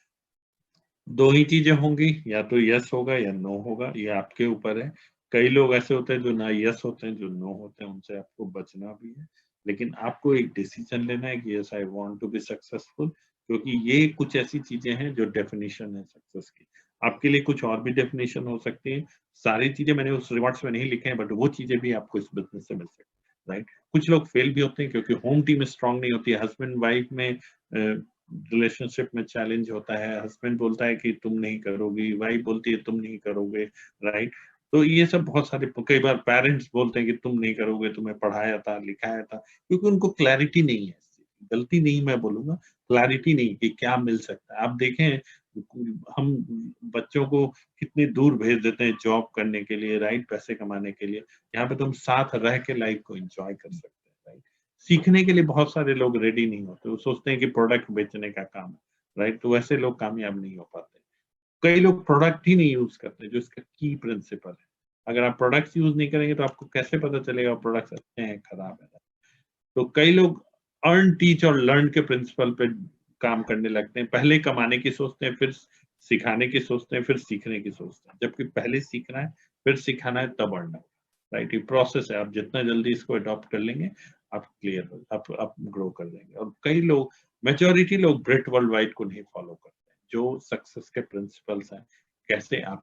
दो ही चीजें होंगी, या तो यस होगा या नो होगा, ये आपके ऊपर है। कई लोग ऐसे होते हैं जो ना यस होते हैं, जो नो होते हैं, उनसे आपको बचना भी है, लेकिन आपको एक डिसीजन लेना है कि yes I want to be successful, क्योंकि ये कुछ ऐसी चीजें हैं जो डेफिनेशन है सक्सेस की। आपके लिए कुछ और भी डेफिनेशन हो सकती है, सारी चीजें मैंने उस रिवार्ड्स में नहीं लिखे हैं, बट वो चीजें भी आपको इस बिजनेस से मिल सकती है, राइट। कुछ लोग फेल भी होते हैं क्योंकि होम टीम स्ट्रांग नहीं होती है, हस्बैंड वाइफ में रिलेशनशिप में चैलेंज होता है, हस्बैंड बोलता है कि तुम नहीं करोगी, वाइफ बोलती है तुम नहीं करोगे, राइट। तो ये सब बहुत सारे, कई बार पेरेंट्स बोलते हैं कि तुम नहीं करोगे, तुम्हें पढ़ाया था, लिखाया था, क्योंकि उनको क्लैरिटी नहीं है। गलती नहीं मैं बोलूंगा, क्लैरिटी नहीं कि क्या मिल सकता है। आप देखें, हम बच्चों को कितनी दूर भेज देते हैं जॉब करने के लिए, राइट, पैसे कमाने के लिए, यहाँ पे तुम साथ रह के लाइफ को एंजॉय कर सकते हैं, राइट। सीखने के लिए बहुत सारे लोग रेडी नहीं होते, वो सोचते हैं कि प्रोडक्ट बेचने का काम है, राइट, तो वैसे लोग कामयाब नहीं हो पाते। कई लोग प्रोडक्ट ही नहीं यूज करते, जो इसका की प्रिंसिपल है। अगर आप प्रोडक्ट्स यूज नहीं करेंगे तो आपको कैसे पता चलेगा प्रोडक्ट्स अच्छे हैं खराब है। तो कई लोग अर्न टीच और लर्न के प्रिंसिपल पे काम करने लगते हैं, पहले कमाने की सोचते हैं, फिर सिखाने की सोचते हैं, फिर सीखने की सोचते हैं, जबकि पहले सीखना है, फिर सिखाना है, तब अर्न है, राइट। ये प्रोसेस है, आप जितना जल्दी इसको अडॉप्ट कर लेंगे आप क्लियर हो, आप ग्रो कर देंगे। और कई लोग, मेजोरिटी लोग ब्रेट वर्ल्ड वाइड को नहीं फॉलो करते हैं, जो सक्सेस के प्रिंसिपल्स हैं, कैसे आप